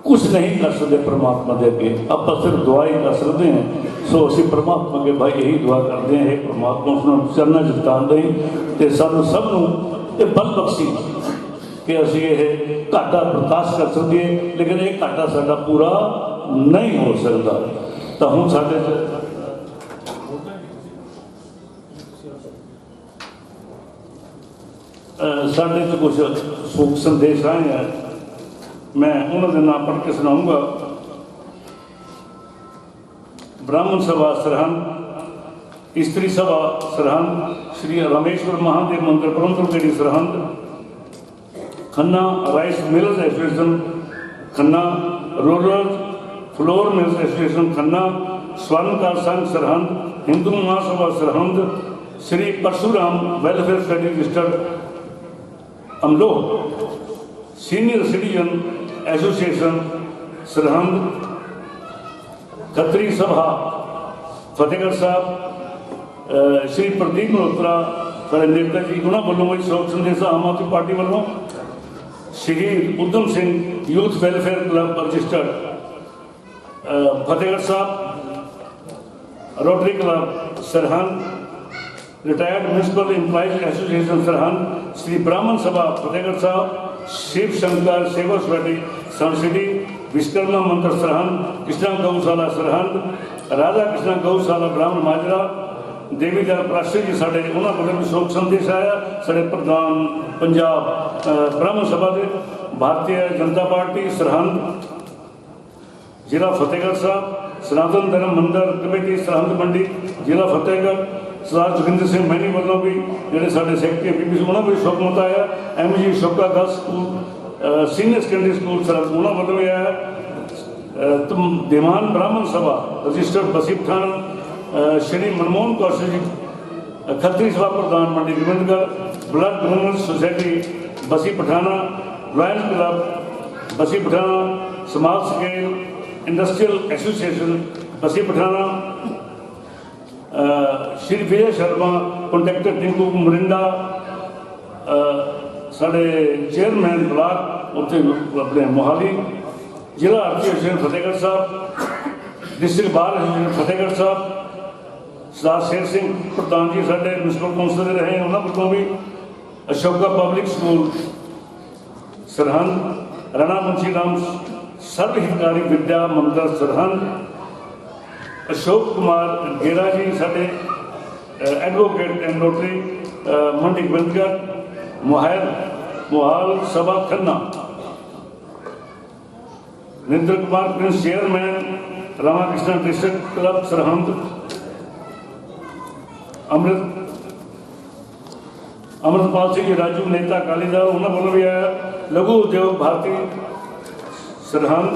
कुछ नहीं कर सकते परमात्मा के अगे, आप सिर्फ दुआ ही कर सकते हैं। सो असी परमात्मा के भाई यही दुआ करते हैं, परमात्मा उसने चरणों च स्थान दें तो सानू सबनू ये बल बख्शी कि असी ये घाटा बर्दाश्त कर सकिए। लेकिन ये घाटा साडा पूरा नहीं हो सकता। तो हम साडे साढ़े तो कुछ सुख संदेश आए हैं, मैं उन्होंने नाम पढ़ के सुनाऊंगा। ब्राह्मण सभा सरहंद, स्त्री सभा Sirhind, Shri Rameshwar Mahadev Mandir Parampur Sirhind, Khanna rice millers association Khanna, rural flour mills association Khanna, Swarnkar Sangh Sirhind, Hindu Mahasabha Sirhind, Shri Parshuram welfare study registered Amloh, senior citizen association Sirhind, Khatri Sabha Fatehgarh साहब, श्री प्रदीप मल्होत्रा साढ़े नेता जी उन्होंने वालों भी शोक संदेश आम आदमी पार्टी वालों, Shaheed Udham Singh youth welfare club registered Fatehgarh Sahib, Rotary club Sirhind, retired municipal employees association Sirhind, Shri Brahmin Sabha Fatehgarh साहब, शिव शंकर सेवा सोसाइटी सनसिटी, विश्वकर्मा मंदिर सरहंद, कृष्णा गौशाला सरहंद, राधा कृष्णा गौशाला ब्राह्मण माजरा, देवीदार प्राशी जी साढ़े उन्होंने भी शोक संदेश आया। साढ़े प्रधान पंजाब ब्राह्मण सभा के भारतीय जनता पार्टी सरहंद जिला फतेहगढ़ साहब, सनातन धर्म मंदिर कमेटी सरहंद मंडी जिला फतेहगढ़, सरदार जोगिंदर सिंह मैनी वालों भी जोड़े साढ़े सैकटरी पीपी उन्होंने भी शोक मत आया। MG शोका girls school senior secondary school Sirhind उन्होंने वालों भी आया। दीवान ब्राह्मण सभा रजिस्टर्ड बसी पठान, श्री मनमोहन कौशल जी खत्री सभा प्रधान मंडी गोविंदगढ़, ब्लड डोनर्स सोसाइटी बसी पठाना, लॉयंस क्लब बसी पठाना, स्मॉल स्केल इंडस्ट्रियल एसोसिएशन बसी पठाना, श्री विजय शर्मा कॉन्ट्रैक्टर टिंकू मोरिंडा साढ़े चेयरमैन ब्लॉक उत्थे अपने मोहाली, जिला आरती association Fatehgarh Sahib, district bar association Fatehgarh Sahib, सरदार शेर सिंह प्रधान जी साढ़े म्यूनसिपल कौंसल रहे उन्होंने वालों भी, अशोका पब्लिक स्कूल सरहंद, राणा मुंशी राम सर्व हितकारी विद्या मंदिर सरहंद, अशोक कुमार गेरा जी साढ़े advocate and notary Mandi Gobindgarh, मोहाल सभा खन्ना, निंद्र Kumar Prince chairman Ramakrishna district club Sirhind, Amritpal Singh Raju नेता अकाली दल उन्होंने बोलो भी आया। लघु उद्योग भारती सरहंद,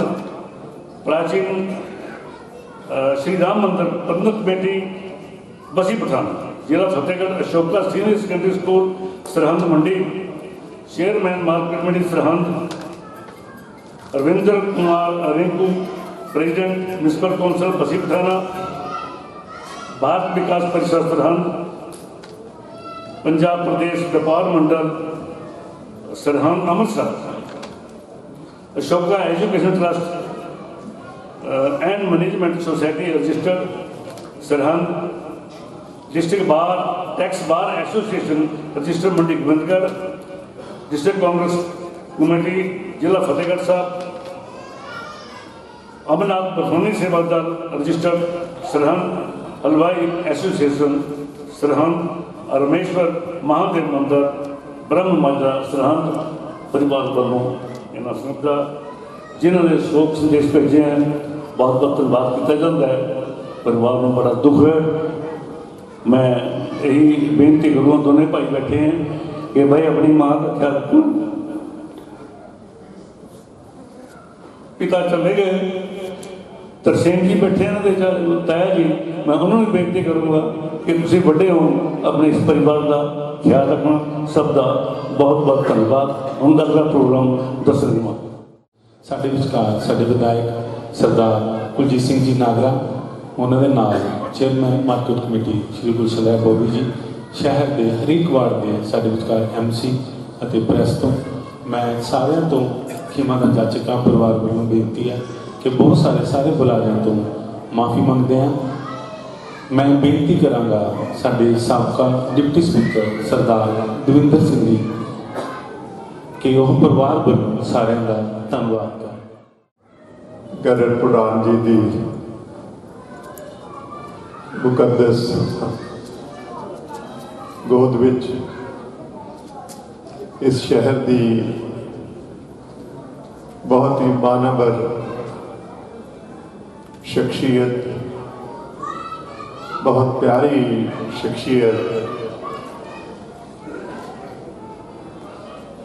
प्राचीन श्री राम मंदिर प्रबंधक कमेटी बसी पठान जिला Fatehgarh, Ashoka senior secondary school Sirhind Mandi, chairman market committee Sirhind, Ravinder Kumar Rinku president municipal council Bassi Pathana, Bharat Vikas Parishad Sirhind, Punjab Pradesh Vyapar Mandal Sirhind Amritsar, Ashoka education trust and management society registered Sirhind, district bar tax bar association registered Mandi Gobindgarh, district Congress committee जिला फतेहगढ़ साहब, अमरनाथ बरफानी सेवा दल रजिस्टर्ड सरहंद, हलवाई एसोसिएशन सरहंद, रमेश्वर महादेव मंदिर ब्रह्म माजरा सरहंद परिवार वालों इन्होंने समझा जिन्होंने शोक संदेश भेजे हैं बहुत बहुत धन्यवाद किया जाता है। परिवार में बड़ा दुख है। मैं यही बेनती करूँगा, दोनों भाई बैठे हैं कि भाई अपनी माँ का ख्याल रखो। पिता चले गए, तरसेम जी बैठे हैं ताया जी, मैं उन्होंने बेनती करूँगा कि तुम बड़े हो अपने इस परिवार का ख्याल रखना। सब का बहुत बहुत धन्यवाद। हम अगला प्रोग्राम दसवें ਸਾਡੇ ਵਿਚਕਾਰ ਸਾਡੇ ਵਿਧਾਇਕ ਸਰਦਾਰ ਕੁਲਜੀਤ ਸਿੰਘ ਜੀ ਨਾਗਰਾ, ਉਹਨਾਂ ਦੇ ਨਾਲ ਚੇਅਰਮੈਨ ਮਾਰਕੀਟ ਕਮੇਟੀ ਸ਼੍ਰੀ ਗੁਲਸ਼ਨ ਰਾਏ ਬੋਬੀ ਜੀ, ਸ਼ਹਿਰ ਦੇ ਹਰੇਕ ਵਾਰਡ ਦੇ ਸਾਡੇ ਵਿਚਕਾਰ MC ਅਤੇ ਪ੍ਰੈਸ ਤੋਂ ਮੈਂ ਸਾਰਿਆਂ ਤੋਂ ਖਿਮਾ ਦਾ ਜਾਚਕਾਂ ਪਰਿਵਾਰ ਵੱਲੋਂ ਬੇਨਤੀ ਹੈ ਕਿ ਬਹੁਤ ਸਾਰੇ ਬੁਲਾਰਿਆਂ ਤੋਂ ਮਾਫੀ ਮੰਗਦੇ ਹਾਂ। ਮੈਂ ਬੇਨਤੀ ਕਰਾਂਗਾ ਸਾਡੇ ਸਾਬਕਾ ਡਿਪਟੀ ਸਪੀਕਰ ਸਰਦਾਰ ਦਵਿੰਦਰ ਸਿੰਘ ਜੀ ਕਿ ਉਹ ਪਰਿਵਾਰ ਵੱਲੋਂ ਸਾਰਿਆਂ ਦਾ ਧੰਨਵਾਦ ਕਰ। ਗਰਲ ਪ੍ਰਧਾਨ ਜੀ ਦੀ ਮੁਕੱਦਸ ਗੋਦ ਵਿੱਚ ਇਸ ਸ਼ਹਿਰ ਦੀ ਬਹੁਤ ਹੀ ਮਾਨਵਰ शख्सियत, बहुत प्यारी शख्सियत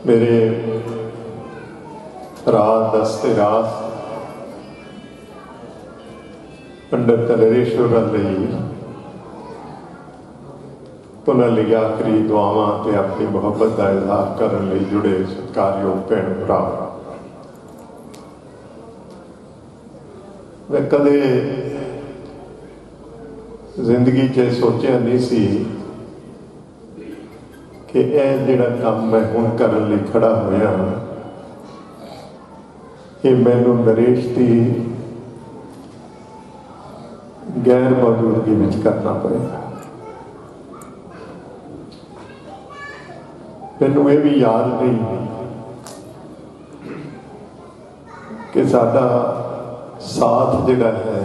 मेरे रात दस्ते रात पंडित नरेश होਰਾਂ ਲਈ ਉਹਨਾਂ ਲਈ आखिरी दुआवां ਤੇ अपनी ਮੁਹੱਬਤ ਦਾ ਇਜ਼ਹਾਰ ਕਰਨ ਲਈ जुड़े सत्कारयोग ਭੈਣ ਭਰਾ। मैं कदे जिंदगी च सोचा नहीं सी कि यह जिहड़ा काम मैं हुण करन लई खड़ा होया ये मैनू नरेश की गैर मौजूदगी विच करना पड़ेगा। मैनू ये भी याद नहीं कि साडा साथ जिहड़ा है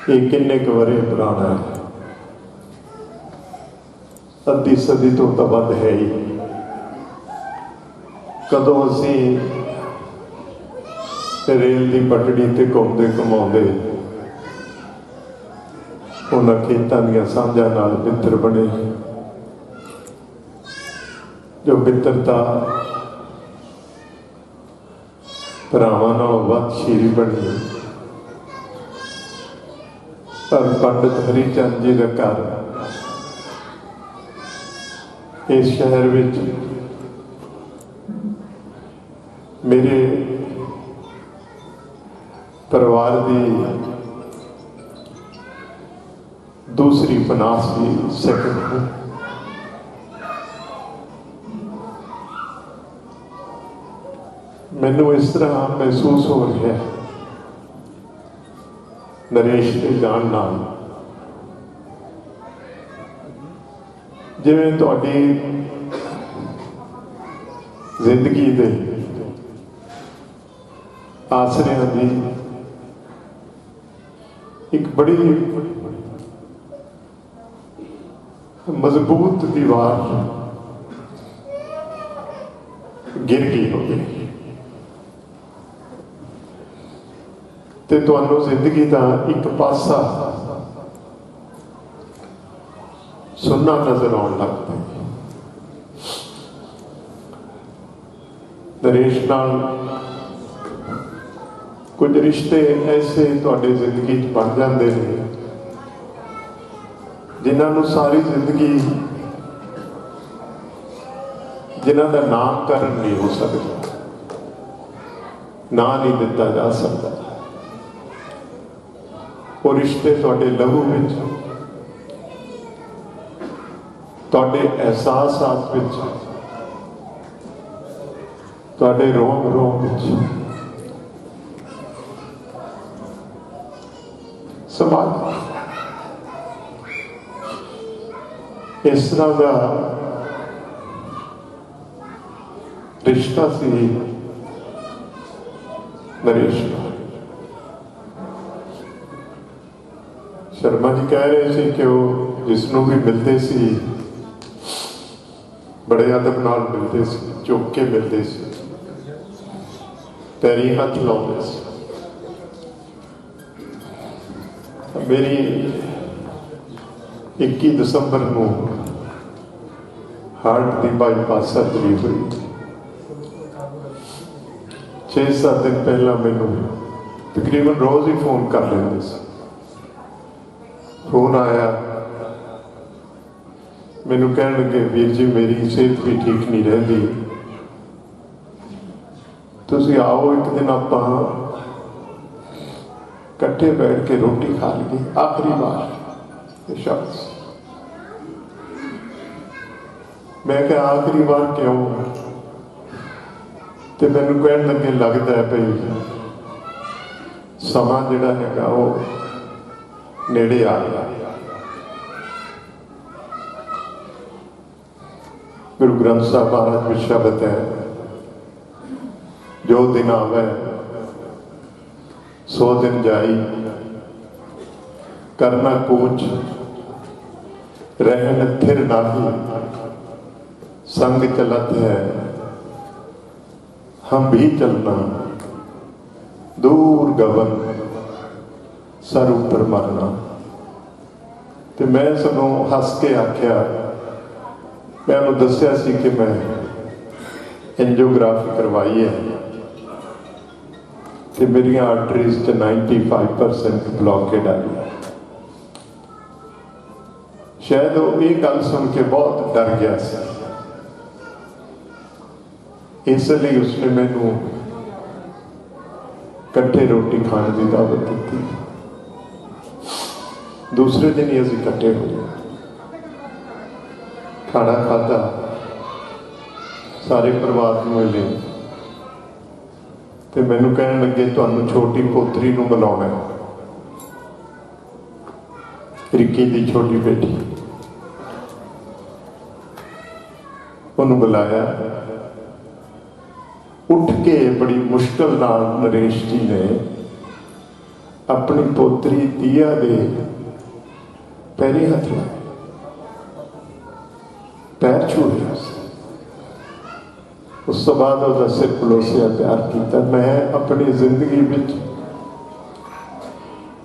ये किन्ने क वरे पुराना है, अद्धी सदी तो वध है ही। कदों असी रेल की पटड़ी ते घूमते घुमाते उन्हां खेतां दीयां सांझां नाल मित्र बने, जो मित्रता भरावां नालों वध शीरी बनी। पर पंडित हरिचंद जी का घर इस शहर विच मेरे परिवार की दूसरी पनाह सी, सेकंड। मैनू इस तरह महसूस हो रहा है नरेश के जान नाल जिवें तुहाडी जिंदगी दे आसरियां दी एक बड़ी मजबूत दीवार गिर गई होगी ते तुहानू जिंदगी का एक पासा सुनना नजर आने लग पे। नरेश नाल कुछ रिश्ते ऐसे तुहाडे जिंदगी बन जाते हैं जिन्होंने सारी जिंदगी जिन्हों का नामकरण नहीं हो सकता, ना नहीं दिता जा सकता। वो रिश्ते तुहाडे लहू विच, तुहाडे एहसासात विच, तुहाडे रोम रोम विच समाज इस तरह का रिश्ता सी नरेश। शर्मा जी कह रहे थे कि वो जिसनों भी मिलते सी बड़े अदब नाल मिलते सी, चुक के मिलते सी, पैरी हथ लाते सी। मेरी 21 दसंबर को हार्ट की बाईपास सर्जरी हुई। 6-7 दिन पहला मैनू तकरीबन रोज ही फोन कर लेंगे सी। फोन आया, मैनू कह लगे वीर जी मेरी सेहत भी ठीक नहीं रही, तुसीं आओ एक दिन आपां कट्ठे बैठ के रोटी खा लीए आखिरी बार। शख्स मैं क्या आखिरी बार क्यों? तो मैनू कह लगे लगता है भाई समा जिहड़ा हैगा वो नेड़े आ गया। गुरु ग्रंथ साहब महाराज में शब्द है, जो दिन आवे 100 दिन जाई, करना कूच रहन थिर नाही, संग चलत है हम भी चलना, दूर गगन सर ऊपर मरना। तो मैं सगों हस के आख्या, मैं उन्होंने दसिया सी कि मैं एंजियोग्राफी करवाई है, ਤੇ ਮੇਰੀਆਂ ਆਰਟਰੀਜ਼ 'ਚ 95% ਬਲੌਕੇਡ आई है। शायद वो ये गल सुन के बहुत डर गया सी, इसलिए उसने मैनू कट्ठे रोटी खाने की दावत दी। दूसरे दिन ही असीं इकट्ठे होए, खाना खाधा, सारे परिवार नूं मिले ते मैनू कहन लगे तुहानूं छोटी पोतरी नूं बुलाउणा है, रिक्की दी छोटी बेटी। उन्होंने बुलाया, उठ के बड़ी मुश्किल नाल नरेश जी ने अपनी पोतरी दिया दे पैरी हथ लाए, पैर छू लिया। उस तो बाद उसका सिर पलोसिया प्यार किया। मैं अपनी जिंदगी में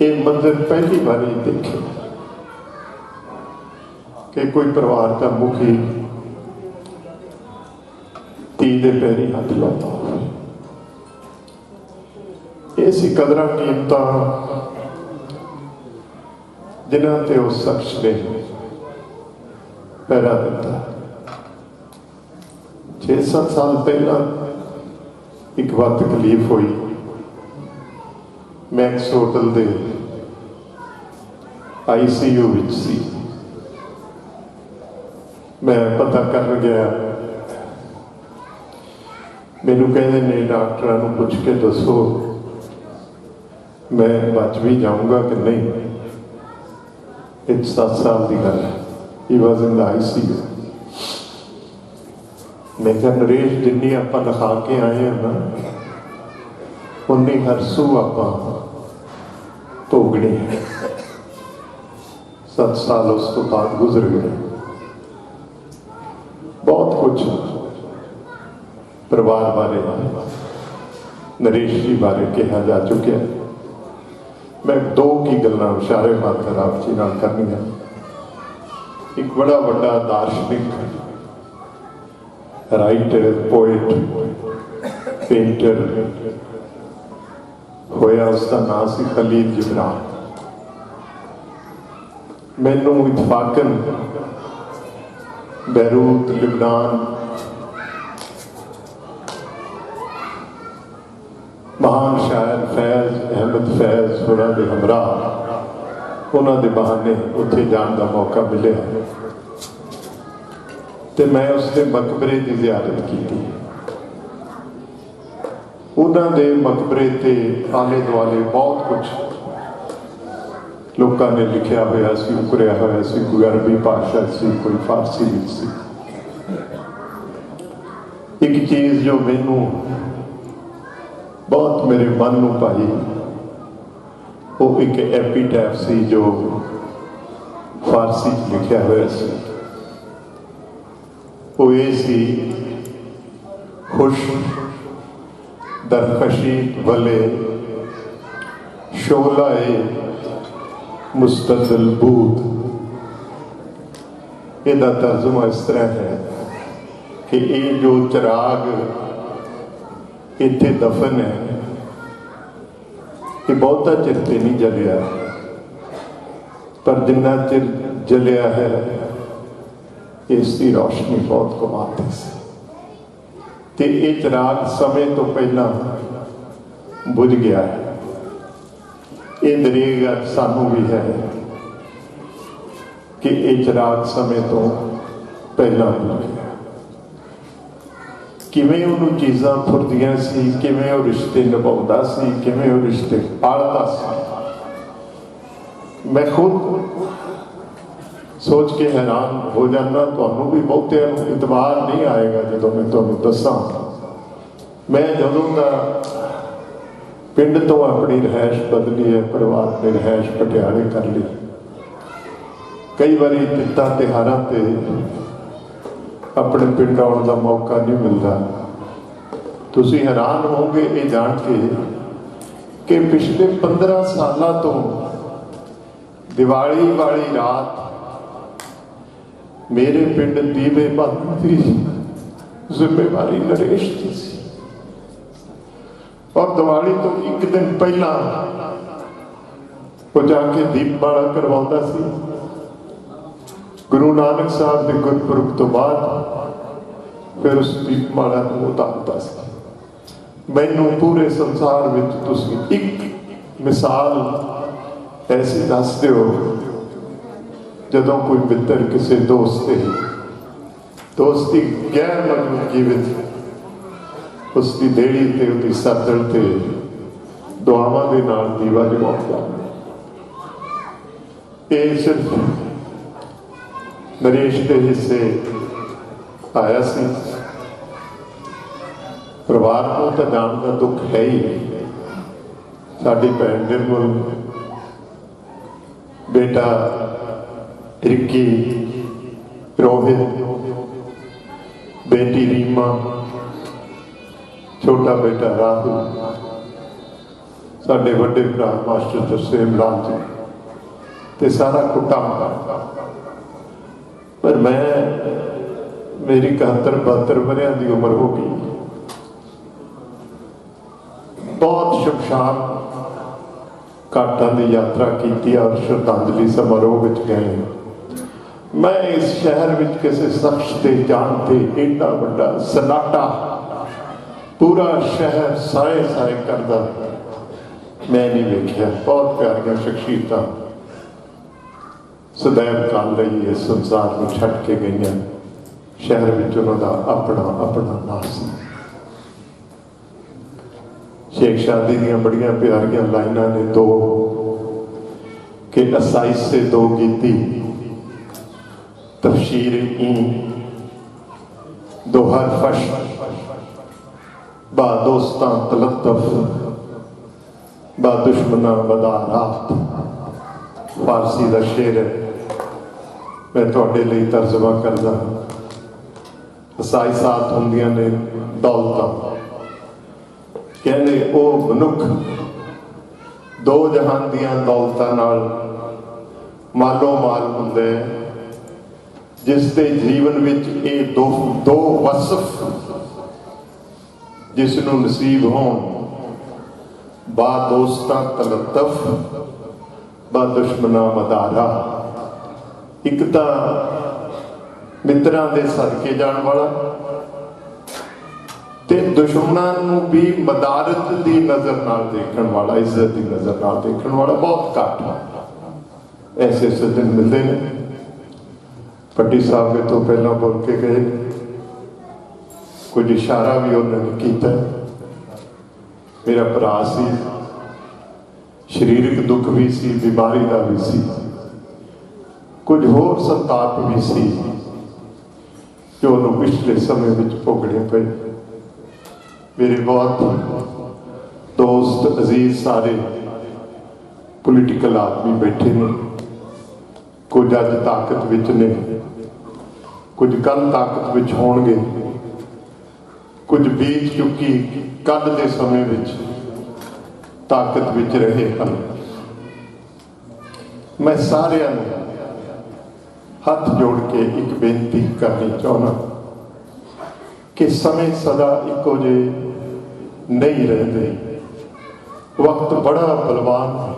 ये मंजर पहली बार देखे कि कोई परिवार का मुखी धी दे पैरी हथ लाता हो। ऐसी कदर कीमत जिन्हां ते उस शख्स ने पैरा दिता। 6-7 साल पहला एक बार तकलीफ हुई, मैक्स होटल दे ICU विच सी। मैं पता कर गया, मैनू कहते ने डॉक्टर नूं पुछ के दसो मैं बच भी जाऊंगा कि नहीं। एक 7 साल की गल है, he was in the ICU। मैं क्या नरेश जिन्नी आप लिखा के आए हैं ना, उन्नी हर सू आप भोगनी है। 7 साल उस तो बाद गुजर गए, बहुत कुछ परिवार बारे नरेश जी बारे कहा जा चुका। मैं 2 की गल्लां इशारे मात्र आप जी नाल करनी है। एक बड़ा बड़ा दार्शनिक, राइटर, पोएट, पेंटर होया, उसका नाम सी खलील जिब्रान। मैनू इतफाकन बैरूत, लिबनान, महान शायर फैज अहमद फैज होना के हमराह उन्होंने बहाने उत्थे जाने का मौका मिले तो मैं उसके मकबरे की जियारत की। उन्होंने मकबरे के आले दुआले बहुत कुछ लोगों ने लिखा होया सी, उकरिया होया सी। कोई अरबी भाषा सी, कोई फारसी भी सी। एक चीज़ जो मैनू बहुत मेरे मन नूं भाई, वो एक एपीटैफ सी जो फारसी लिखा हुआ सी। वो ये सी, खुश दरखशी वले शोलाए मुस्तदिल बूद। इसका तर्जुमा इस तरह है कि ये जो चिराग इत्थे दफन है, ये बहुता चिर ते नहीं जलिया, पर जिन्ना चिर जलिया है इसकी रोशनी बहुत कमाती सी। ते ये चिराग समय तो पहला बुझ गया है। ये दरेग सानू भी है कि ये चिराग समय तो पहला बुझ गया। किवें उन्होंने चीज़ां फुरदियां सी, किवें वो रिश्ते निभाउंदा सी, किवें वो रिश्ते पालदा सी। मैं खुद सोच के हैरान हो जाना, तुहानूं भी बहुते इतबार नहीं आएगा जो मैं तुहानूं दसां। मैं जदों दा पिंड तो अपनी रहायश बदली है, परिवार ने रहायश पटियाले कर ली। कई बारी तित्तां तिहारां ते अपने पिंड आने का मौका नहीं मिलता। तुसी हैरान होगे ये जान के कि पिछले 15 साल तो दिवाली वाली रात मेरे पिंड दीवे बांधने की जिम्मेवारी नरेश की सी। और दिवाली तो एक दिन पहला वो जाके दीपमाला करवाता सी। गुरु नानक साहब के गुरपुरब तो बाद फिर उस दीपमाला को उतारता सी। मैनू पूरे संसार में तुसी एक मिसाल ऐसी दस दिओ जदों कोई मित्र किसी दोस्ती गैर मजबूत जीवित उसकी देड़ी ते उसकी सदड़ ते दुआवां दे नाल दीवा जगाउंदा। ये सिर्फ नरेश के हिस्से आया सी। परिवार को तो जान का दुख है ही। साडी भैन निर्मल, बेटा रिक्की, रोहित, बेटी रीमा, छोटा बेटा राहुल, साडे वड्डे भरा मास्टर तरसेम लाल जी ते सारा कुटुंब। पर मैं मेरी 71-72 वरियां की उम्र हो गई। बहुत शमशान घाटां की यात्रा की और श्रद्धांजलि समारोह में गए। मैं इस शहर में किसी शख्स के जान से एडा बड़ा सन्नाटा पूरा शहर साए साए करदा मैं नहीं वेख्या। बहुत प्यारियां शख्सियतां सदैव काल लई इस संसार में छड्ड के गई। शहर में उन्होंने अपना अपना नाम सी। शेख शादी दियां बड़ियां प्यारियां लाइनां ने दो कि 28 से 2 गीती तफशीर ई दो हर फश बा दोस्तां तलत्तफ बा दुश्मना बदारात फारसी का शेर है। मैं थोड़े लिए तर्जमा करदा। साइसात होंदियां ने दौलतां कहने ओ मनुख दो जहान दियां दौलतां नाल मालो माल हुंदा है जिसके जीवन विच ये दो वसफ जिसनों नसीब होण बा दोस्तां तलत्तफ बा दुश्मना मदारा। एक तां मित्रां दे सदके जाण वाला ते दुश्मनां नूं भी मदारत दी नज़र नाल देखण वाला, इज्जत दी नज़र नाल देखण वाला बहुत घट ऐसे सज्जन मिलते हैं। पट्टी साहब के तो पहला बोल के गए, कुछ इशारा भी उन्होंने किया। मेरा भरा सी, शरीरक दुख भी सी, बीमारी का भी सी, कुछ होर संताप भी सी जो उन्होंने पिछले समय में भोगने पे। मेरे बहुत दोस्त अजीज सारे पोलिटिकल आदमी बैठे ने, कुछ अज ताकत विच ने, कुछ कल ताकत विच होणगे, कुछ बीत चुकी कल के समय विच ताकत विच रहे हैं। मैं सारिਆਂ ਨੂੰ हथ जोड़ के एक बेनती करनी चाहना कि समय सदा इको जे नहीं रहते। वक्त बड़ा बलवान है।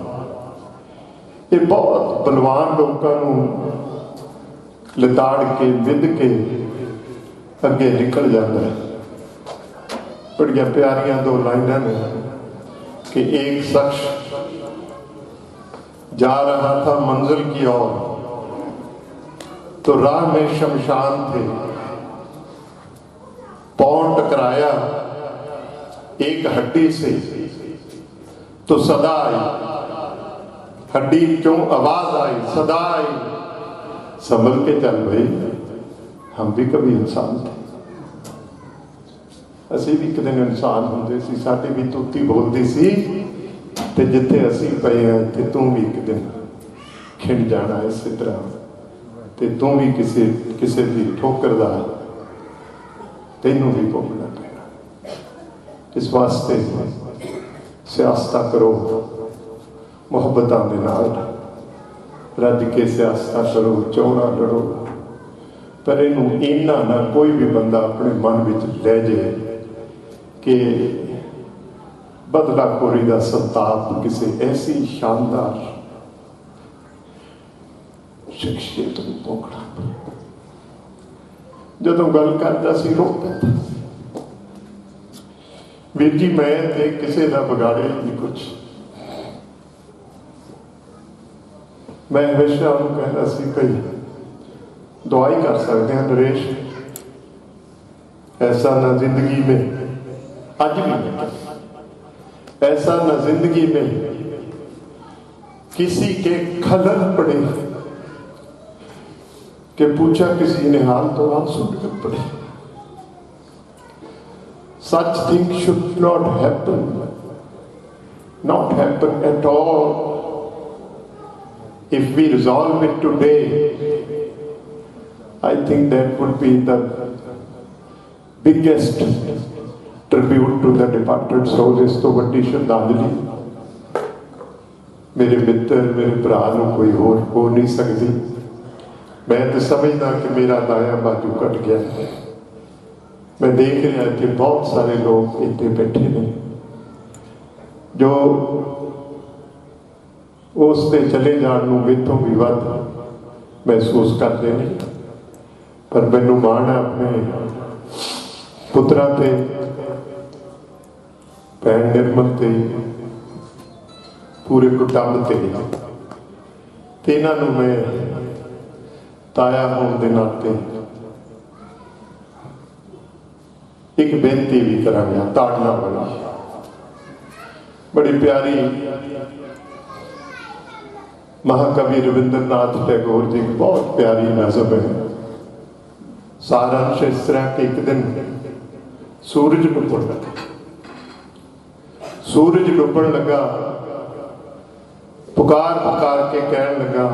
ये बहुत बलवान लोगों को लिताड़ के विद के अगे निकल जाता है। बड़िया प्यारियां 2 लाइनां ने कि एक शख्स जा रहा था मंजिल की ओर तो राह में शमशान थे, पांव टकराया एक हड्डी से तो सदा आई, हड्डी क्यों आवाज आई, सदा आई, संभल के चल भाई, हम भी कभी इंसान थे, असी भी एक दिन इंसान होंगे सी, साडी भी तूती बोलती सी ते जिथे असी पे हैं ते तू भी एक दिन खिंड जाना इसी तरह ते तू भी किसी की ठोकर दा तेनू भी भोगना पैना। इस वास्ते सियासत करो मुहब्बतां दे नाल, रज के सियासत करो, चोणा लड़ो, पर इनू इन्ना ना कोई भी बंदा अपने मन विच ले जाए कि बदलाखोरी का संताप किसी ऐसी शानदार शख्सियत ਨੂੰ ਭੋਗਣਾ ਪਿਆ। ਜਦੋਂ ਗੱਲ ਕਰਦਾ ਸੀ ਰੋ ਪੈਂਦਾ। ਵੀਰ ਜੀ ਮੈਂ ਤੇ ਕਿਸੇ ਦਾ ਵਿਗਾੜਿਆ ਨਹੀਂ ਕੁਛ। मैं हमेशा उन्होंने कहना सी कई दुआ ही कर सकते हैं नरेश, ऐसा ना जिंदगी में अज भी ऐसा ना जिंदगी में किसी के खलल पड़े कि पूछा किसी ने हाल तो आंसू निकल पड़े। Such things should not happen at all. If we resolve it today, I think that would be the biggest tribute to the departed soul। इस तो वड्डी श्रद्धांजलि मेरे मित्र मेरे भरा नूं कोई होर हो नहीं सकती। मैं तो समझदा कि मेरा दाया बाजू कट गया है। मैं देख रहा कि बहुत सारे लोग इतने बैठे ने जो उसके चले जाने मेथों भी वध महसूस करते हैं। पर मैनू माण है अपने पुत्रा ते भैन निर्मल ते पूरे कुटुंब ते इन्हां नूं मैं ताया होने के नाते एक बेनती भी करांगा ताड़ना वाली। बड़ी प्यारी महाकवि रविंद्रनाथ टैगोर जी की बहुत प्यारी नज़म है। सारांश इस तरह के एक दिन सूरज डुबन लगा। सूरज डुबन लगा, पुकार पुकार के कहने लगा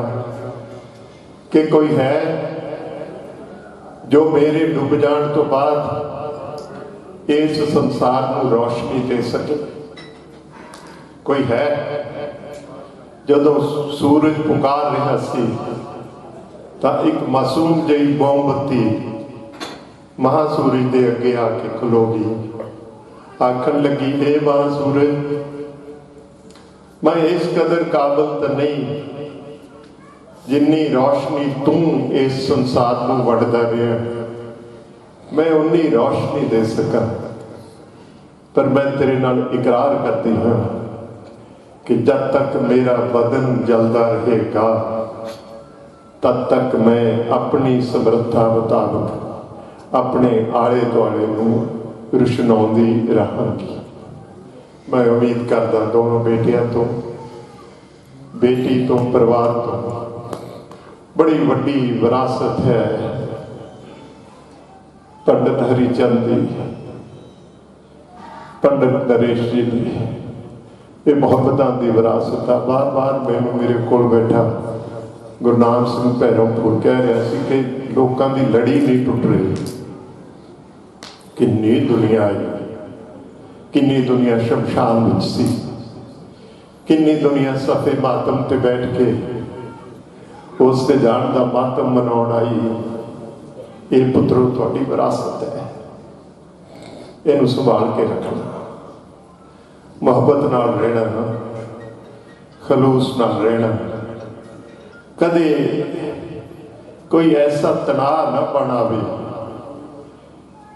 कि कोई है जो मेरे डुब जाने तो बाद इस संसार को रोशनी दे सके। कोई है। जदों सूरज पुकार रहा सी तो एक मासूम जी मोमबत्ती महासूरज के अगे आके खलो गई। आखन लगी, हे महासूरज, मैं इस कदर काबिल तो नहीं जिन्नी रोशनी तू इस संसार को वड़दा रहा मैं उन्नी रोशनी दे सका। पर मैं तेरे नाल इकरार करती हाँ कि जब तक मेरा बदन जलता रहेगा तब तक मैं अपनी समर्था मुताबिक अपने आले दुआले नूं रुशनाउंदी रहांगी। मैं उम्मीद करदा दोनों बेटियां तो बेटी तो परिवार तो बड़ी वड्डी विरासत है पंडित हरिचंद जी, पंडित नरेश जी की। ये मुहब्बतां दी विरासत है। बार बार मैनू मेरे कोल बैठा गुरनाम सिंह भैरवपुर कह रहा सी कि लोगों की लड़ी नहीं टुट रही। किन्नी दुनिया आई, किन्नी दुनिया शमशान विच सी, किन्नी दुनिया सफे मातम ते बैठ के उसके जान का मातम मनाउण आई। ये पुत्रो तुहाडी विरासत है, इहनूं संभाल के रखना, मुहब्बत नाल रहना, खलूस नाल रहना। कदे कोई ऐसा तनाव ना बनावे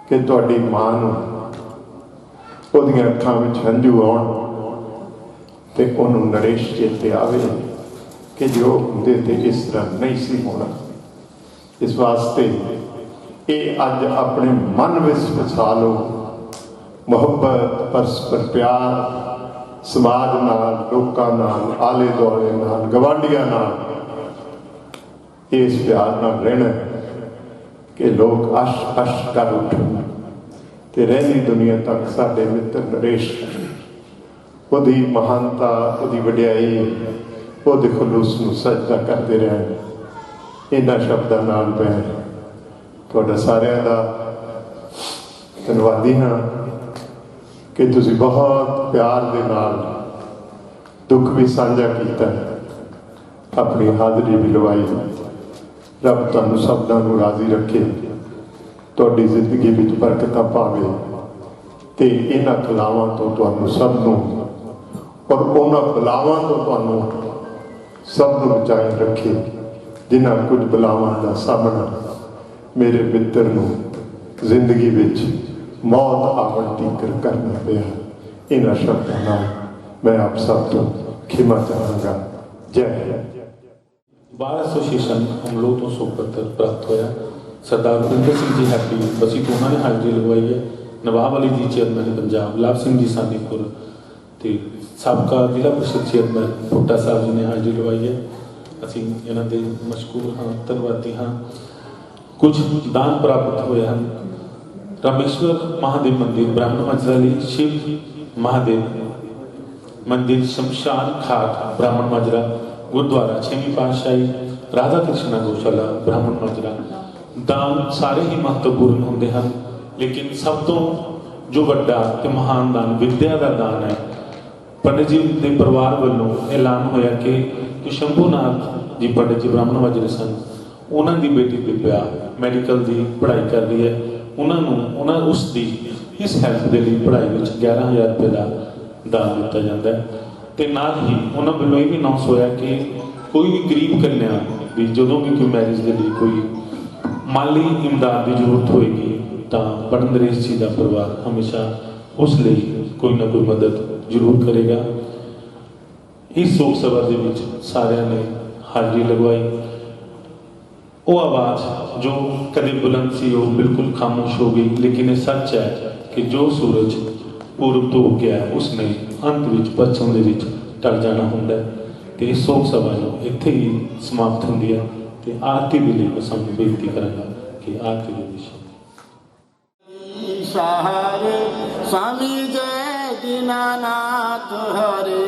कि तुहाडी मां नूं उहदियां अखां विच हंझू आउण ते उहनूं नरेश चेते आवे कि जो हुंदे ते इस तरह नहीं सी होना। इस वास्ते ये अज अपने मन विच वसा लो। मुहब्बत, परस्पर प्यार, समाज नाल, लोकां नाल, आले दुआले नाल, गवांढियां नाल इस प्यार नाल रहना कि लोग अश अश कर उठन ते रहनी दुनिया तक साडे मित्र नरेश उहदी महानता, उहदी वडियाई, उहदे खलूस नूं सजदा करते रहन। इन्हां शब्दां नाल मैं तुहाडा सारिआं दा धन्नवादी हाँ कि तुसी बहुत प्यार दे नाल दुख भी साझा किया, अपनी हाज़री भी लवाई। रब तुहानूं सबदां नूं राज़ी रखे, तुहाडी जिंदगी विच बरकतां पावे, ਤੇ ਇਹਨਾਂ ਕਲਾਵਾਂ ਤੋਂ ਤੁਹਾਨੂੰ ਸਭ ਨੂੰ ਔਰ ਉਹਨਾਂ ਬਲਾਵਾਂ ਤੋਂ ਤੁਹਾਨੂੰ ਸਭ ਨੂੰ ਬਚਾਈ ਰੱਖੇ ਜਿਨ੍ਹਾਂ ਕੁਝ ਬਲਾਵਾਂ ਦਾ ਸਾਹਮਣਾ ਮੇਰੇ ਮਿੱਤਰ ਨੂੰ ਜ਼ਿੰਦਗੀ ਵਿੱਚ ਮੌਤ ਆਵਣ ਤੀਕਰ ਕਰਨਾ ਪਿਆ। ਇਹਨਾਂ ਸ਼ਬਦਾਂ ਨਾਲ ਮੈਂ ਆਪ ਸਭ ਤੋਂ ਖਿਮਾ ਚਾਹਾਂਗਾ। ਜੈ ਹਿੰਦ। बार एसोसीएशन अमलों तो सौ पत्र प्राप्त होया। सरदार वरिंदर सिंह जी हैप्पी बसी तो उन्होंने हाजिरी लगवाई है। नवाब अली जी चेयरमैन पंजाब, लाभ सिंह जी सानीपुर तो सबका जिला परिषद चेयरमैन भुट्टा साहब जी ने हाजिरी लगवाई है। असी इन्हों के मशकूर हाँ, धन्यवादी हाँ। कुछ दान प्राप्त होए हैं। रामेश्वर महादेव मंदिर, ब्राह्मण माजरा शिव महादेव मंदिर, शमशान घाट ब्राह्मण माजरा, गुरुद्वारा छेवीं पातशाही, राधा कृष्णा गौशाला ब्राह्मण माजरा। दान सारे ही महत्वपूर्ण होंगे हैं, लेकिन सब तो जो वड्डा ते महान दान विद्या का दान है। पंडित जी के परिवार वालों ऐलान होया कि जो शंभूनाथ जी पंडित जी ब्राह्मण माजरे सन, उन्होंने बेटी दिव्या मैडिकल की पढ़ाई कर रही है। उन्होंने उसकी इस हैल्प के लिए पढ़ाई में 11,000 रुपये का दान दिता जाता है। तो नाल ही उन्होंने वालों ये भी अनाउंस होया कि कोई भी गरीब कन्या भी जो भी कोई मैरिज के लिए कोई माली इमदाद की जरूरत होएगी तो पंडित नरेश जी का परिवार हमेशा उस लिए कोई ना कोई मदद जरूर करेगा। इस शोक सभा के विच सारिਆਂ ने हाजिरी लगवाई। वो आवाज़ जो कदे बुलंद सी वो बिल्कुल खामोश हो गई, लेकिन ये सच है कि जो सूरज पूर्व तो हो गया उसने अंत विच पश्चिम दे विच टल जाना हुंदा है। ते इस शोक सभा नूं इत्थे ही समाप्त हुंदी है। ते आरती दे लई मैं सानूं बेनती करांगा कि आरती दे विच सहारे स्वामी जय दीनानाथ हरे,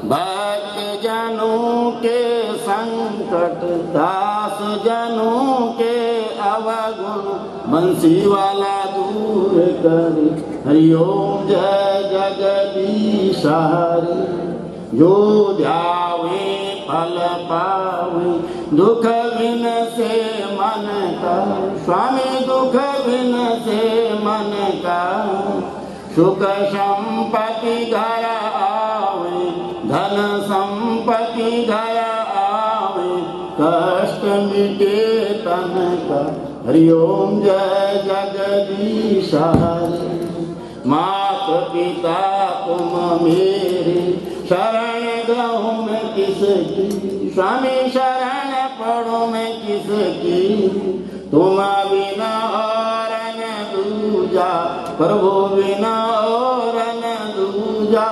भक्त जनों के संकट दास जनों के अवगुण बंसी वाला दूर करे। हरिओम जय जगदीश हरे, जो ध्यावे फल पावे दुख बिन से मन का। स्वामी दुख बिन से मन का, सुख संपत्ति घर आवे, धन संपत्ति घर आवे, कष्ट मिटे तन का। हरिओम जय जगदीश हरे, मात पिता तुम मेरे, शरण गहूँ मैं किसकी। स्वामी शरण पढ़ो मैं किसकी, तुम बिना और न दूजा, प्रभु बिना और न दूजा,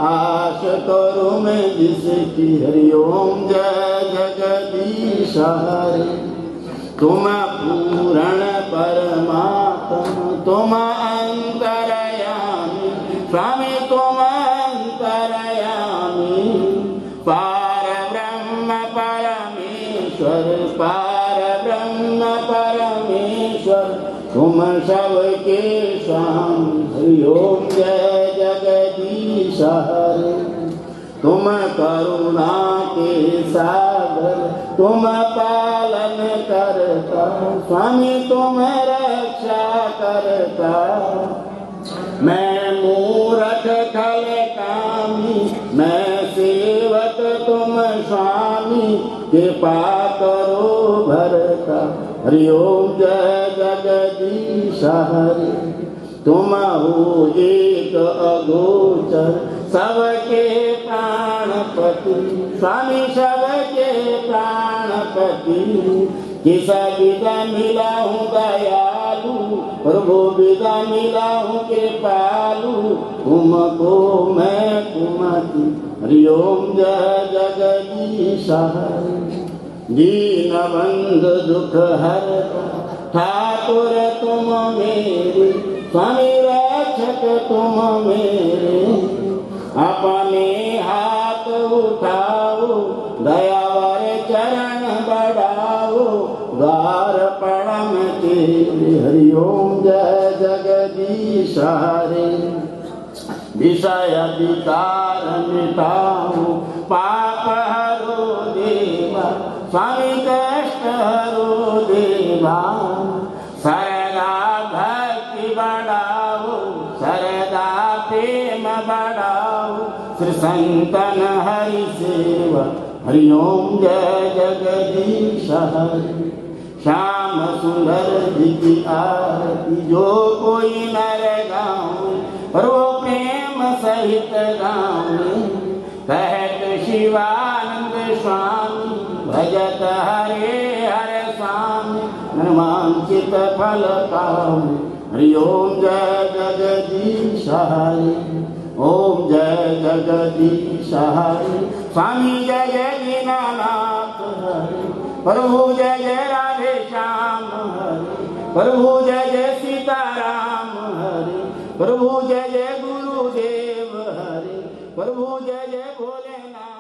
आश करो मैं जिसकी। हरिओम जय जगदीश हरे, तुम पूर्ण परमात्मा तुम अंतरयामी। स्वामी तुम अंतरयामी, पार ब्रह्म परमेश्वर, पार ब्रह्म परमेश्वर, तुम सबके स्वामी। हरिओम जय जगदीश हरे, तुम करुणा के सागर, तुम पालन करता। स्वामी तुम रक्षा करता, मैं मूरख खल कामी, मैं सेवक तुम स्वामी, कृपा करो भरता। हरिओम जय जगदीश हरे, तुम हो एक अगोचर, सबके प्राणपति। स्वामी सबके प्राणपति, किस विदा मिला हूँ दयालु, प्रभु विदा मिला हूँ कृपालु, तुमको मैं कुमति। हरिओम जय जगदीश हरे, दीन बंधु दुख हरता, ठाकुर तुम मेरे। स्वामी रक्षक तुम मेरे, अपने हाथ उठाओ, दयावर चरण बढ़ाओ, द्वार पड़म तेरे। हरिओम जय जगदीश हरे, विषय विकार मिटाओ, पाप हरो देवा। स्वामी कष्ट हरो देवा, शरणा भक्ति बढ़ाओ, शरण श्री संतन हरि सेवा हरिओम जय जगदीश हरि श्याम सुंदर जी की आरती जो कोई नर गाँव पर वो प्रेम सहित गाँव कहत शिवानंद स्वामी भजत हरे हरे स्वामी मनवांचित फल पावे हरिओम जय जगदीश हरि ओम जय जगदीश हरि स्वामी जय जय दीनानाथ हरि प्रभु जय जय राधे श्याम हरि प्रभु जय जय सीताराम हरि प्रभु जय जय गुरुदेव हरि प्रभु जय जय भोलेनाथ।